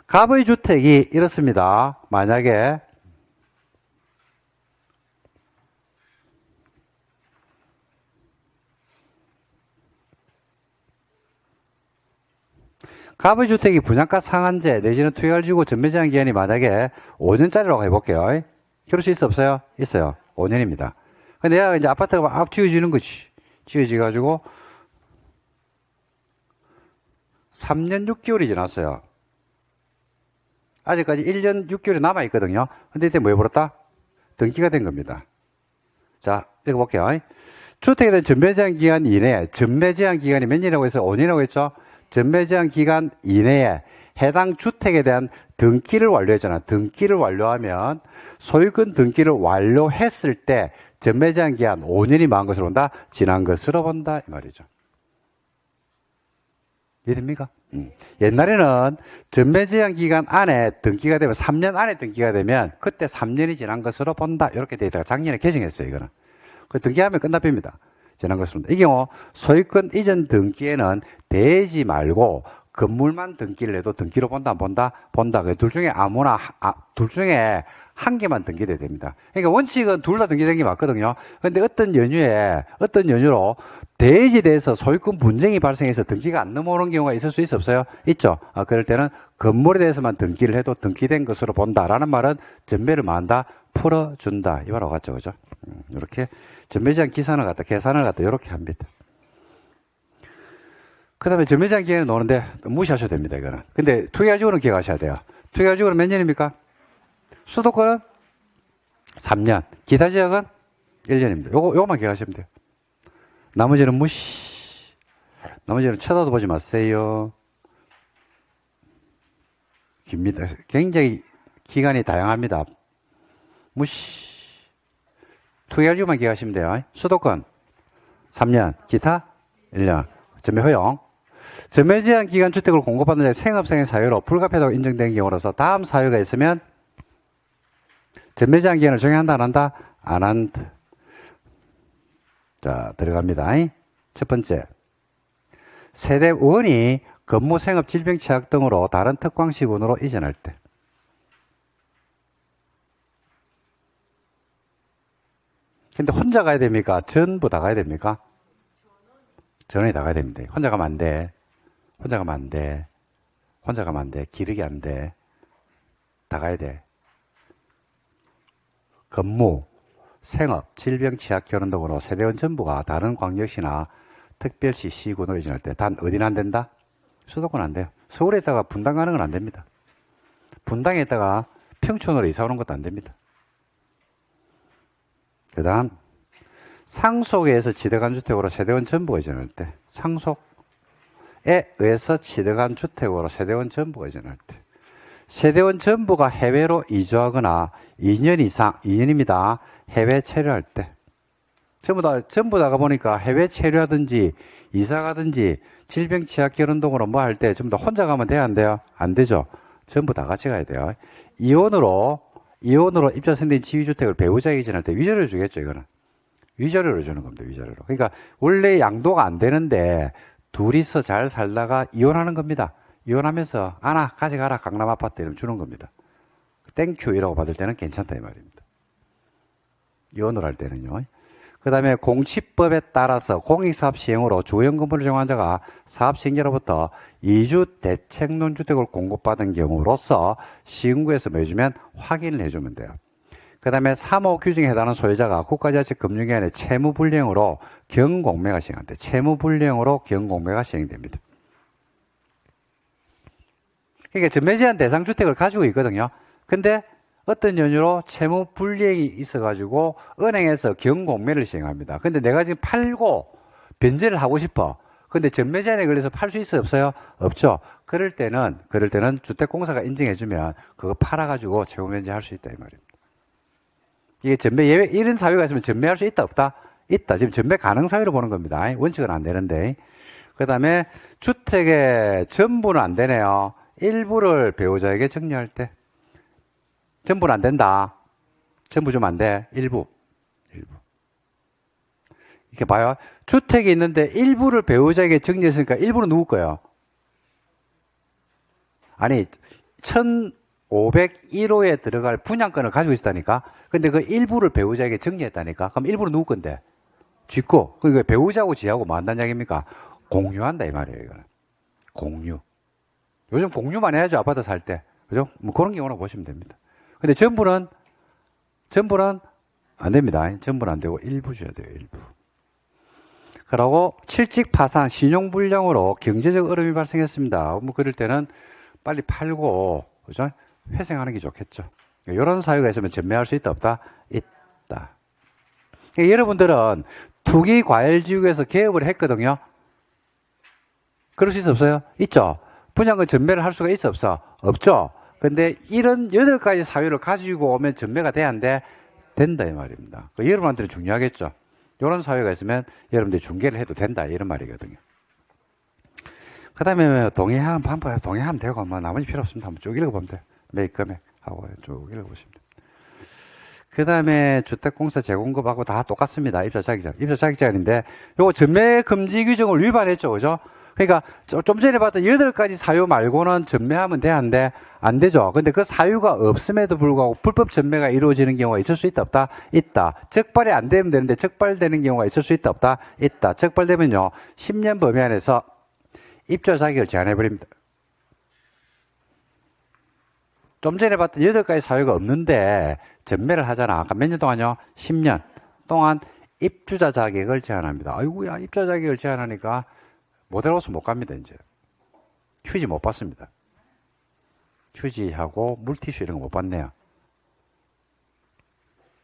갑의 주택이 이렇습니다. 만약에 갑의 주택이 분양가 상한제 내지는 투기과열지구 전매 제한 기한이 만약에 5년짜리라고 해볼게요. 그럴 수 있어 없어요? 있어요. 5년입니다. 근데 내가 이제 아파트가 막 지어지는 거지. 지어져가지고 3년 6개월이 지났어요. 아직까지 1년 6개월이 남아있거든요. 근데 이때 뭐 해버렸다? 등기가 된 겁니다. 자, 이거 볼게요. 주택에 대한 전매 제한 기간 이내에, 전매 제한 기간이 몇 년이라고 했어요? 5년이라고 했죠? 전매 제한 기간 이내에 해당 주택에 대한 등기를 완료했잖아. 등기를 완료하면 소유권 등기를 완료했을 때 전매 제한 기한 5년이 만한 것으로 본다? 지난 것으로 본다? 이 말이죠. 이해됩니까? 옛날에는 전매제한 기간 안에 등기가 되면 3년 안에 등기가 되면 그때 3년이 지난 것으로 본다. 이렇게 돼 있다가 작년에 개정했어요. 이거는. 그 등기하면 끝납니다. 지난 것으로. 이 경우 소유권 이전 등기에는 대지 말고 건물만 등기를 해도 등기로 본다 안 본다? 본다. 둘 중에 아무나 둘 중에 한 개만 등기돼야 됩니다. 그러니까 원칙은 둘 다 등기된 게 맞거든요. 그런데 어떤 연유로 대지에 대해서 소유권 분쟁이 발생해서 등기가 안 넘어오는 경우가 있을 수 있어 없어요? 있죠. 그럴 때는 건물에 대해서만 등기를 해도 등기된 것으로 본다라는 말은 전매를 뭐한다? 풀어준다. 이 말하고 같죠, 그죠? 이렇게 전매제한 계산을 갖다 이렇게 합니다. 그 다음에 전매제한 기간이 나오는데 무시하셔도 됩니다, 이거는. 근데 투기할지구는 기억하셔야 돼요. 투기할지구는 몇 년입니까? 수도권은 3년, 기타 지역은 1년입니다. 요거만 기억하시면 돼요. 나머지는 무시. 나머지는 쳐다도 보지 마세요. 깁니다. 굉장히 기간이 다양합니다. 무시. 투기할지구만 기억하시면 돼요. 수도권 3년, 기타 1년. 전매 허용. 전매 제한 기간 주택을 공급받는 자 생업생의 사유로 불가피하다고 인정된 경우로서 다음 사유가 있으면 전매 제한 기간을 정해한다 안 한다? 안 한다. 자, 들어갑니다. 첫 번째. 세대원이 근무 생업 질병 취약 등으로 다른 특광시군으로 이전할 때. 근데 혼자 가야 됩니까? 전부 다 가야 됩니까? 전원이 다 가야 됩니다. 혼자 가면 안 돼. 혼자 가면 안 돼. 혼자 가면 안 돼. 기르기 안 돼. 다 가야 돼. 근무, 생업, 질병, 취약, 결혼 등으로 세대원 전부가 다른 광역시나 특별시, 시군으로 이전할 때 단 어디는 안 된다? 수도권 안 돼요. 서울에 있다가 분당 가는 건 안 됩니다. 분당에 있다가 평촌으로 이사 오는 것도 안 됩니다. 그 다음 상속에서 취득한 주택으로 세대원 전부가 이전할 때, 상속에 의해서 취득한 주택으로 세대원 전부가 이전할 때, 세대원 전부가 해외로 이주하거나 2년 이상, 2년입니다. 해외 체류할 때. 전부 다 가보니까 해외 체류하든지, 이사 가든지, 질병, 취약, 결혼 등으로 뭐 할 때 전부 다 혼자 가면 돼요? 안 돼요? 안 되죠. 전부 다 같이 가야 돼요. 이혼으로 입주 선된 지위주택을 배우자에게 이전할 때 위자료를 주겠죠, 이거는. 위자료를 주는 겁니다, 위자료로. 그러니까 원래 양도가 안 되는데 둘이서 잘 살다가 이혼하는 겁니다. 이혼하면서 가져가라 강남 아파트 이러면 주는 겁니다. 땡큐이라고 받을 때는 괜찮다 이 말입니다. 이혼을 할 때는요. 그 다음에 공시법에 따라서 공익사업 시행으로 주형 건물을 정한 자가 사업 시행자로부터 2주 대책론주택을 공급받은 경우로서 시군구에서 뭐 해주면 확인을 해주면 돼요. 그 다음에 3호 규정에 해당하는 소유자가 국가자치 금융기관의 채무불이행으로 경공매가 시행한대. 채무불이행으로 경공매가 시행됩니다. 그러니까 전매제한 대상주택을 가지고 있거든요. 근데 어떤 연유로 채무불이행이 있어가지고 은행에서 경공매를 시행합니다. 근데 내가 지금 팔고 변제를 하고 싶어. 근데 전매제한에 걸려서 팔 수 있어요? 없어요? 없죠. 그럴 때는 주택공사가 인정해주면 그거 팔아가지고 채무변제 할 수 있다 이 말입니다. 이게 전매 예외, 이런 사유가 있으면 전매할 수 있다, 없다? 있다. 지금 전매 가능 사유로 보는 겁니다. 원칙은 안 되는데. 그 다음에 주택의 전부는 안 되네요. 일부를 배우자에게 정리할 때. 전부는 안 된다. 전부 주면 안 돼. 일부. 이렇게 봐요. 주택이 있는데 일부를 배우자에게 정리했으니까 일부는 누구 거예요? 아니, 1501호에 들어갈 분양권을 가지고 있다니까? 근데 그 일부를 배우자에게 정리했다니까? 그럼 일부는 누구 건데? 쥐고. 그러니까 배우자하고 지하고 뭐 한다는 얘기입니까? 공유한다, 이 말이에요, 이거는. 공유. 요즘 공유만 해야죠, 아파트 살 때. 그죠? 뭐 그런 경우는 보시면 됩니다. 근데 전부는 안 됩니다. 전부는 안 되고 일부 줘야 돼요, 일부. 그러고 실직 파산, 신용불량으로 경제적 어려움이 발생했습니다. 뭐 그럴 때는 빨리 팔고, 그죠? 회생하는 게 좋겠죠. 이런 사유가 있으면 전매할 수 있다, 없다? 있다. 그러니까 여러분들은 투기과열지구에서 개업을 했거든요. 그럴 수 있어, 없어요? 있죠. 분양은 전매를 할 수가 있어, 없어? 없죠. 근데 이런 8가지 사유를 가지고 오면 전매가 돼야 안 돼? 된다, 이 말입니다. 여러분한테는 중요하겠죠. 이런 사유가 있으면 여러분들이 중개를 해도 된다, 이런 말이거든요. 그 다음에 동의하면 되고, 뭐, 나머지 필요 없습니다. 한번 쭉 읽어보면 돼요. 매입 금액하고 쭉 읽어보시면 돼요. 그 다음에 주택공사 재공급하고 다 똑같습니다. 입주자격증. 입주자격증인데, 요거 전매 금지 규정을 위반했죠. 그죠? 그러니까, 좀 전에 봤던 8가지 사유 말고는 전매하면 되는데, 안 되죠. 근데 그 사유가 없음에도 불구하고 불법 전매가 이루어지는 경우가 있을 수 있다, 없다? 있다. 적발이 안 되면 되는데, 적발되는 경우가 있을 수 있다, 없다? 있다. 적발되면요, 10년 범위 안에서 입주자격을 제한해버립니다. 좀 전에 봤던 8가지 사유가 없는데 전매를 하잖아. 아까 몇 년 동안요? 10년 동안 입주자 자격을 제한합니다. 아이고야, 입주자 자격을 제한하니까 모델하우스 못 갑니다, 이제. 휴지 못 받습니다. 휴지하고 물티슈 이런 거 못 받네요.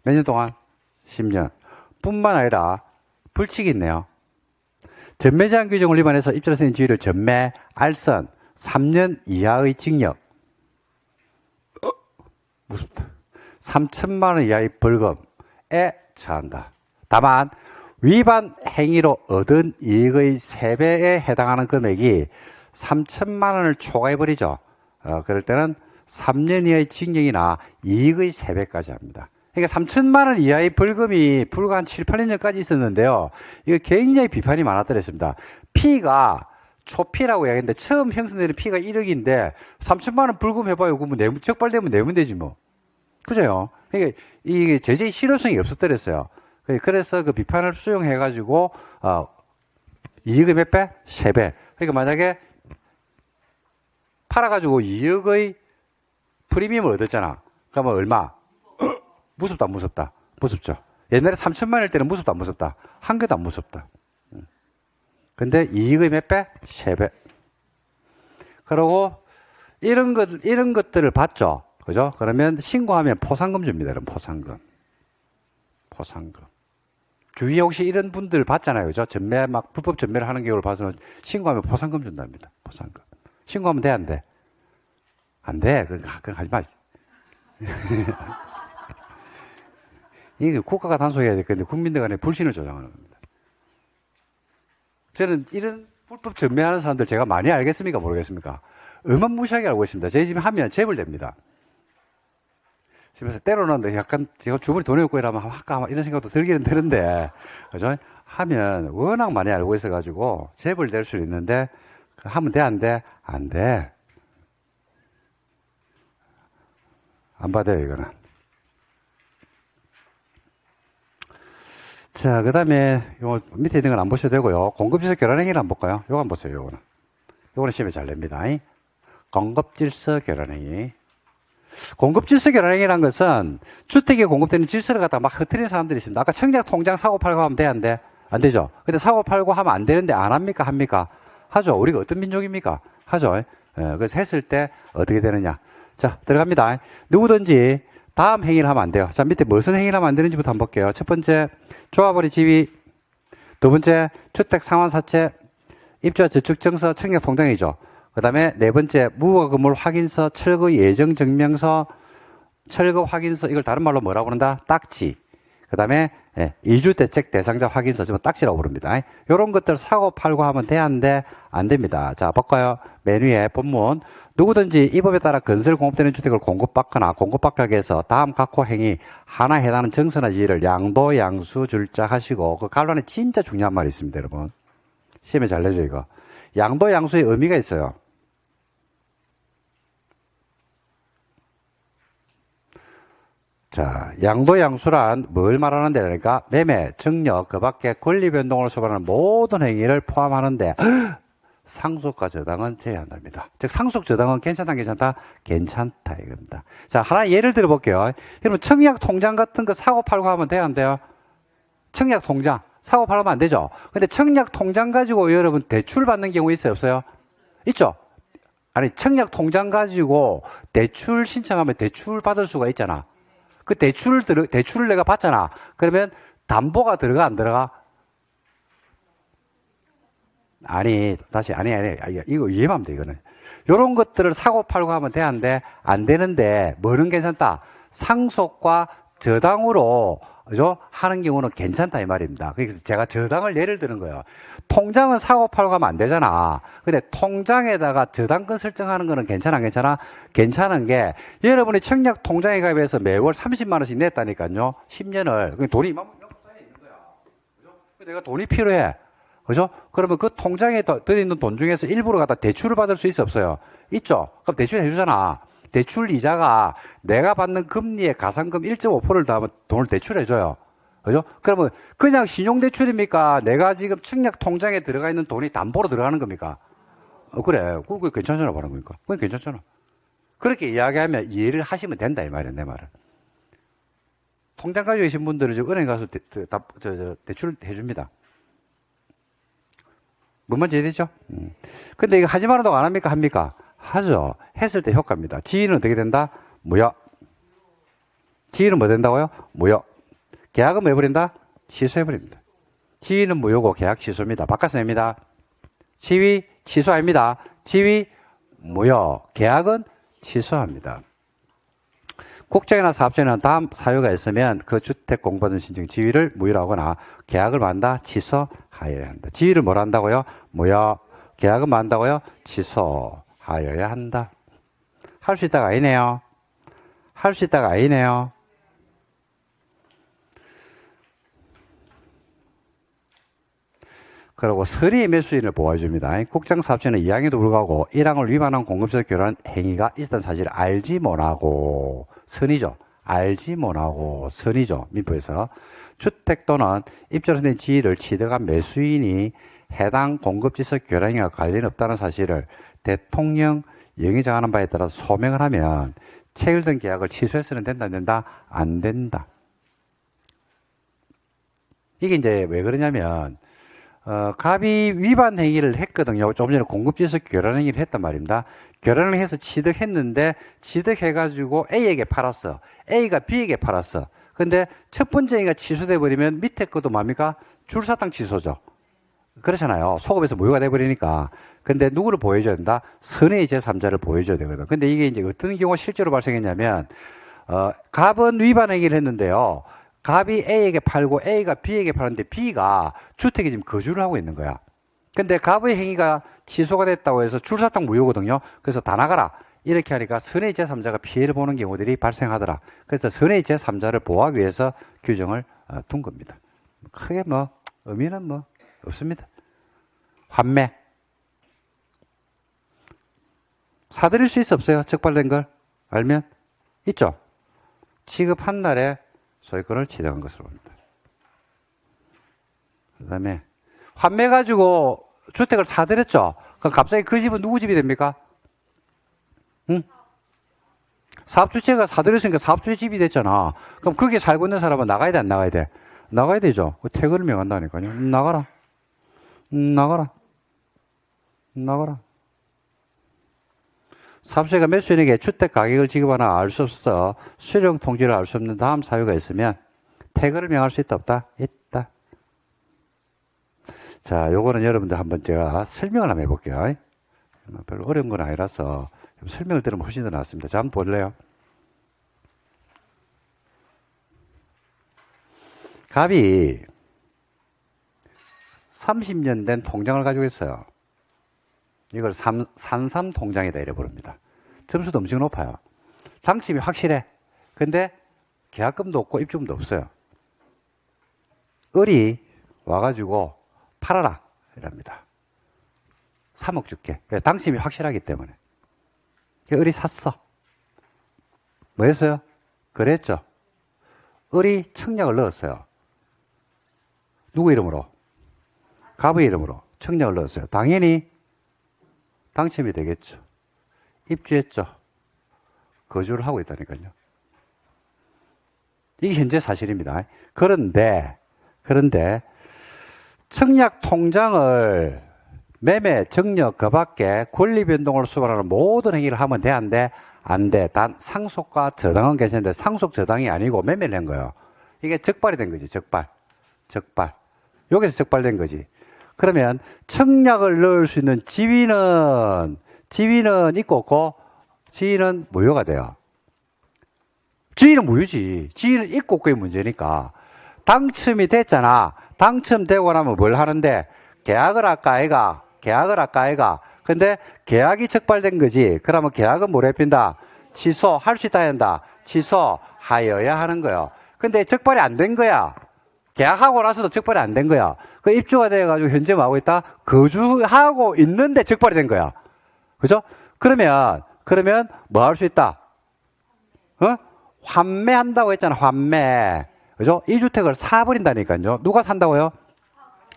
몇 년 동안? 10년. 뿐만 아니라 불칙이 있네요. 전매 제한 규정을 위반해서 입주자 선생 지위를 전매, 알선, 3년 이하의 징역. 무섭다. 3천만 원 이하의 벌금에 처한다. 다만 위반 행위로 얻은 이익의 3배에 해당하는 금액이 3천만 원을 초과해버리죠. 그럴 때는 3년 이하의 징역이나 이익의 3배까지 합니다. 그러니까 3천만 원 이하의 벌금이 불과 한 7, 8년 전까지 있었는데요. 이거 굉장히 비판이 많았더랬습니다. 피가 초피라고 이야기했는데 처음 형성되는 피가 1억인데 3천만 원 불금해봐요. 그러면 적발되면 내면 되지 뭐. 그죠? 그러니까 이게 제재의 실효성이 없었더랬어요. 그래서 그 비판을 수용해가지고 이익의 몇 배? 3배. 그러니까 만약에 팔아가지고 2억의 프리미엄을 얻었잖아. 그러면 얼마? 무섭다, 무섭다. 무섭죠. 옛날에 3천만 원일 때는 무섭다, 무섭다. 한 개도 안 무섭다. 근데 이익의 몇 배? 3배. 그리고 이런 것들을 봤죠. 그죠? 그러면 신고하면 포상금 줍니다. 이런 포상금. 주위에 혹시 이런 분들 봤잖아요. 그죠? 전매, 불법 전매를 하는 경우를 봐서 신고하면 포상금 준답니다. 포상금. 신고하면 돼, 안 돼? 안 돼. 그건 하지 마. 이게 국가가 단속해야 될 건데 국민들 간의 불신을 조장하는 겁니다. 저는 이런 불법 전매하는 사람들 제가 많이 알겠습니까? 모르겠습니까? 어마무시하게 알고 있습니다. 제 집에 하면 재벌됩니다. 집에서 때로는 약간 제가 주머니 돈이 없고 이러면 할까 이런 생각도 들기는 드는데, 그죠? 하면 워낙 많이 알고 있어가지고 재벌될 수 있는데, 하면 돼, 안 돼? 안 돼. 안 받아요, 이거는. 자, 그 다음에, 요 밑에 있는 건 안 보셔도 되고요. 공급질서 결란행위를 한번 볼까요? 요거 한번 보세요, 요거는 시험에 잘 냅니다. 공급질서 결란행위. 공급질서 결란행위라는 것은 주택에 공급되는 질서를 갖다가 막 흐트리는 사람들이 있습니다. 아까 청약 통장 사고 팔고 하면 돼, 안 돼? 안 되죠? 근데 사고 팔고 하면 안 되는데 안 합니까? 합니까? 하죠. 우리가 어떤 민족입니까? 하죠. 그래서 했을 때 어떻게 되느냐. 자, 들어갑니다. 누구든지 다음 행위를 하면 안 돼요. 자, 밑에 무슨 행위를 하면 안 되는지부터 한번 볼게요. 첫 번째, 조합원의 지위. 두 번째, 주택 상환사채, 입주자 저축증서, 청약 통장이죠. 그 다음에 네 번째, 무허가 건물 확인서, 철거 예정 증명서, 철거 확인서, 이걸 다른 말로 뭐라고 부른다? 딱지. 그 다음에 이주대책 대상자 확인서, 지금 딱지라고 부릅니다. 이런 것들 사고 팔고 하면 돼, 안 돼? 안 됩니다. 자, 볼까요? 맨 위에 본문. 누구든지 이 법에 따라 건설 공급되는 주택을 공급받거나 공급받게 하기 위해서 다음 각호 행위 하나에 해당하는 정서나 지위를 양도, 양수, 줄자하시고, 그 관련에 진짜 중요한 말이 있습니다, 여러분. 시험에 잘 내죠, 이거. 양도, 양수의 의미가 있어요. 자, 양도, 양수란 뭘 말하는데, 그러니까 매매, 증여, 그 밖에 권리 변동을 수반하는 모든 행위를 포함하는데, 상속과 저당은 제외한답니다. 즉, 상속 저당은 괜찮다, 괜찮다? 괜찮다, 이겁니다. 자, 하나 예를 들어 볼게요. 여러분, 청약 통장 같은 거 사고 팔고 하면 돼요, 안 돼요? 청약 통장. 사고 팔면 안 되죠? 근데 청약 통장 가지고 여러분 대출 받는 경우 있어요, 없어요? 있죠? 아니, 청약 통장 가지고 대출 신청하면 대출 받을 수가 있잖아. 그 대출을 내가 받잖아. 그러면 담보가 들어가, 안 들어가? 아니, 다시, 아니. 이거 이해하면 돼, 이거는. 요런 것들을 사고 팔고 하면 돼, 안 돼? 안 되는데, 뭐는 괜찮다? 상속과 저당으로 그죠? 하는 경우는 괜찮다 이 말입니다. 그래서 제가 저당을 예를 드는 거예요. 통장은 사고 팔고 하면 안 되잖아. 근데 통장에다가 저당권 설정하는 거는 괜찮아, 안 괜찮아? 괜찮은 게 여러분이 청약 통장에 가입해서 매월 30만 원씩 냈다니까요. 10년을. 돈이 이만큼 쌓여 있는 거야. 그죠? 내가 돈이 필요해. 그죠? 그러면 그 통장에 들어있는 돈 중에서 일부를 갖다 대출을 받을 수 있어, 없어요? 있죠? 그럼 대출 해주잖아. 대출 이자가 내가 받는 금리의 가산금 1.5%를 더하면 돈을 대출해줘요. 그죠? 그러면 그냥 신용대출입니까? 내가 지금 청약 통장에 들어가 있는 돈이 담보로 들어가는 겁니까? 그래. 그게 괜찮잖아, 말하는 거니까. 그게 괜찮잖아. 그렇게 이야기하면 이해를 하시면 된다, 이 말이야, 내 말은. 통장 가지고 계신 분들은 지금 은행 가서 대출을 해줍니다. 뭔 말인지 이해되죠? 근데 이거 하지 말아도 안 합니까? 합니까? 하죠. 했을 때 효과입니다. 지위는 어떻게 된다? 무효. 지위는 뭐 된다고요? 무효. 계약은 뭐 해버린다? 취소해버립니다. 지위는 무효고 계약 취소입니다. 바꿔서 냅니다. 지위 취소 아닙니다. 지위 무효. 계약은 취소합니다. 국장이나 사업자는 다음 사유가 있으면 그 주택 공부받은 신청 지위를 무효로 하거나 계약을 만다 취소하여야 한다. 지위를 뭐라 한다고요? 무효. 계약은 뭐 한다고요? 취소하여야 한다. 할 수 있다가 아니네요. 할 수 있다가 아니네요. 그리고 서리 매수인을 보호해줍니다. 국장사업자는 2항에도 불구하고 1항을 위반한 공급에서 교란 행위가 있었던 사실을 알지 못하고 선이죠. 알지 못하고 선이죠. 민법에서. 주택 또는 입주로 된 지위를 취득한 매수인이 해당 공급지석 교란행위와 관련이 없다는 사실을 대통령 영의 정하는 바에 따라서 소명을 하면 체결된 계약을 취소해서는 된다, 안 된다? 안 된다. 이게 이제 왜 그러냐면 갑이 위반 행위를 했거든요. 조금 전에 공급지석 교란 행위를 했단 말입니다. 교란을 해서 취득했는데 취득해가지고 A에게 팔았어. A가 B에게 팔았어. 근데 첫 번째 행위가 취소돼 버리면 밑에 것도 뭡니까? 줄사탕 취소죠. 그렇잖아요. 소급에서 무효가 돼버리니까. 근데 누구를 보여줘야 된다? 선의 제3자를 보여줘야 되거든. 근데 이게 이제 어떤 경우가 실제로 발생했냐면 갑은 위반 행위를 했는데요. 갑이 A에게 팔고 A가 B에게 파는데 B가 주택에 지금 거주를 하고 있는 거야. 근데 갑의 행위가 취소가 됐다고 해서 줄사탕 무효거든요. 그래서 다 나가라. 이렇게 하니까 선의 제3자가 피해를 보는 경우들이 발생하더라. 그래서 선의 제3자를 보호하기 위해서 규정을 둔 겁니다. 크게 뭐 의미는 뭐 없습니다. 환매. 사들일 수 있어 없어요? 적발된 걸 알면? 있죠? 취급한 날에 소유권을 취득한 것으로 봅니다. 그 다음에 환매 가지고 주택을 사들였죠. 그럼 갑자기 그 집은 누구 집이 됩니까? 응? 사업주체가 사들였으니까 사업주의 집이 됐잖아. 그럼 거기에 살고 있는 사람은 나가야 돼, 안 나가야 돼? 나가야 되죠. 퇴근을 명한다니까요. 나가라. 나가라. 나가라. 사업주체가 매수인에게 주택 가격을 지급하나 알 수 없어 수령 통지를 알 수 없는 다음 사유가 있으면 퇴거를 명할 수 있다, 없다? 있다. 자, 요거는 여러분들 한번 제가 설명을 한번 해볼게요. 별로 어려운 건 아니라서 설명을 들으면 훨씬 더 낫습니다. 자, 한번 볼래요? 갑이 30년 된 통장을 가지고 있어요. 이걸 산삼 통장이다 이래 부릅니다. 점수도 엄청 높아요. 당첨이 확실해. 근데 계약금도 없고 입주금도 없어요. 을이 와가지고 팔아라 이랍니다. 3억 줄게. 당첨이 확실하기 때문에. 을이 샀어. 뭐 했어요? 그랬죠. 을이 청약을 넣었어요. 누구 이름으로? 갑의 이름으로 청약을 넣었어요. 당연히 당첨이 되겠죠. 입주했죠. 거주를 하고 있다니까요. 이게 현재 사실입니다. 그런데 청약 통장을 매매, 정력, 그 밖에 권리 변동을 수반하는 모든 행위를 하면 돼, 안 돼? 안 돼. 단 상속과 저당은 괜찮은데 상속 저당이 아니고 매매를 한 거예요. 이게 적발이 된 거지. 적발. 여기서 적발된 거지. 그러면 청약을 넣을 수 있는 지위는 있고 없고 지위는 무효가 돼요. 지위는 무효지. 지위는 있고 없고의 문제니까. 당첨이 됐잖아. 당첨되고 나면 뭘 하는데? 계약을 할까, 아이가? 계약을 할까, 아이가? 근데 계약이 적발된 거지. 그러면 계약은 뭐래 핀다? 취소할 수 있다 한다. 취소하여야 하는 거예요. 근데 적발이 안 된 거야. 계약하고 나서도 적발이 안 된 거야. 그 입주가 돼가지고 현재 뭐 하고 있다? 거주하고 있는데 적발이 된 거야. 그죠? 그러면 뭐 할 수 있다? 환매한다고 했잖아, 환매. 그죠? 이 주택을 사버린다니까요. 누가 산다고요?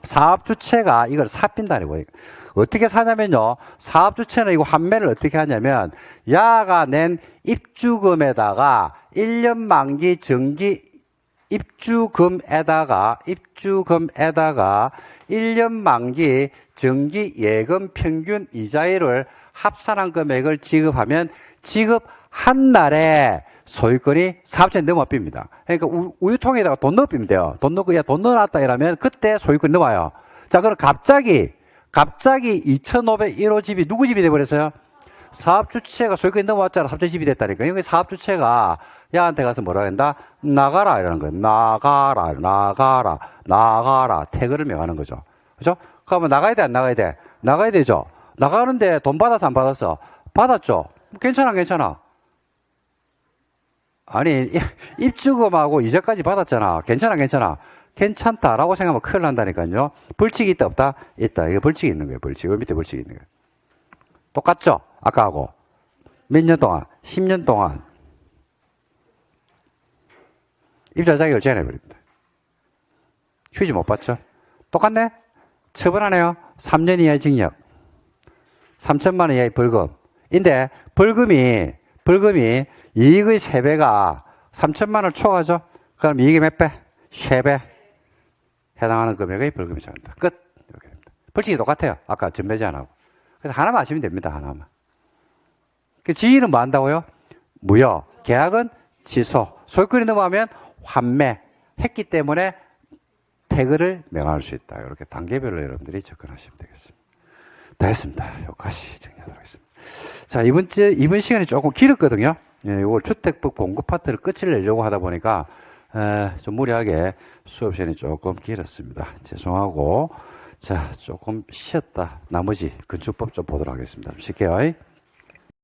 사업주체가 이걸 사빈다는 어떻게 사냐면요. 사업주체는 이거 환매를 어떻게 하냐면, 야가 낸 입주금에다가 1년 만기 정기 입주금에다가 1년 만기 정기 예금 평균 이자율을 합산한 금액을 지급하면 지급한 날에 소유권이 사업자에 넘어빕니다. 그러니까 우유통에다가 돈 넣으면 돼요. 돈 넣어놨다 이러면 그때 소유권이 넘어요. 자, 그럼 갑자기 2501호 집이 누구 집이 돼버렸어요? 사업주체가 소유권이 넘어왔잖아. 사업자 집이 됐다니까. 여기 사업주체가 야한테 가서 뭐라 한다? 나가라 이라는 거예요. 나가라. 태그를 명하는 거죠. 그죠? 그러면 나가야 돼, 안 나가야 돼? 나가야 되죠. 나가는데 돈 받았어, 안 받았어? 받았죠. 괜찮아. 아니, 입주금하고 이자까지 받았잖아. 괜찮다라고 생각하면 큰일 난다니까요. 벌칙이 있다, 없다? 있다. 이게 벌칙이 있는 거예요, 벌칙. 여기 밑에 벌칙이 있는 거예요. 똑같죠? 아까하고. 몇 년 동안? 10년 동안. 입주자 자격을 제한해버립니다. 휴지 못 받죠? 똑같네? 처벌하네요. 3년 이하의 징역. 3천만 원 이하의 벌금. 인데, 벌금이 이익의 3배가 3천만 원을 초과하죠? 그럼 이익의 몇 배? 3배. 해당하는 금액의 벌금이 정한다. 끝. 이렇게 됩니다. 벌칙이 똑같아요. 아까 전매 제한하고. 그래서 하나만 하시면 됩니다. 하나만. 그 지위는 뭐 한다고요? 무효. 계약은 취소. 소유권이 넘어가면 환매. 했기 때문에 태그를 명할 수 있다. 이렇게 단계별로 여러분들이 접근하시면 되겠습니다. 됐습니다. 여기까지 정리하도록 하겠습니다. 자, 이번 시간이 조금 길었거든요. 예, 이걸 주택법 공급 파트를 끝을 내려고 하다 보니까, 좀 무리하게 수업 시간이 조금 길었습니다. 죄송하고, 자, 조금 쉬었다. 나머지 건축법 좀 보도록 하겠습니다. 좀 쉴게요.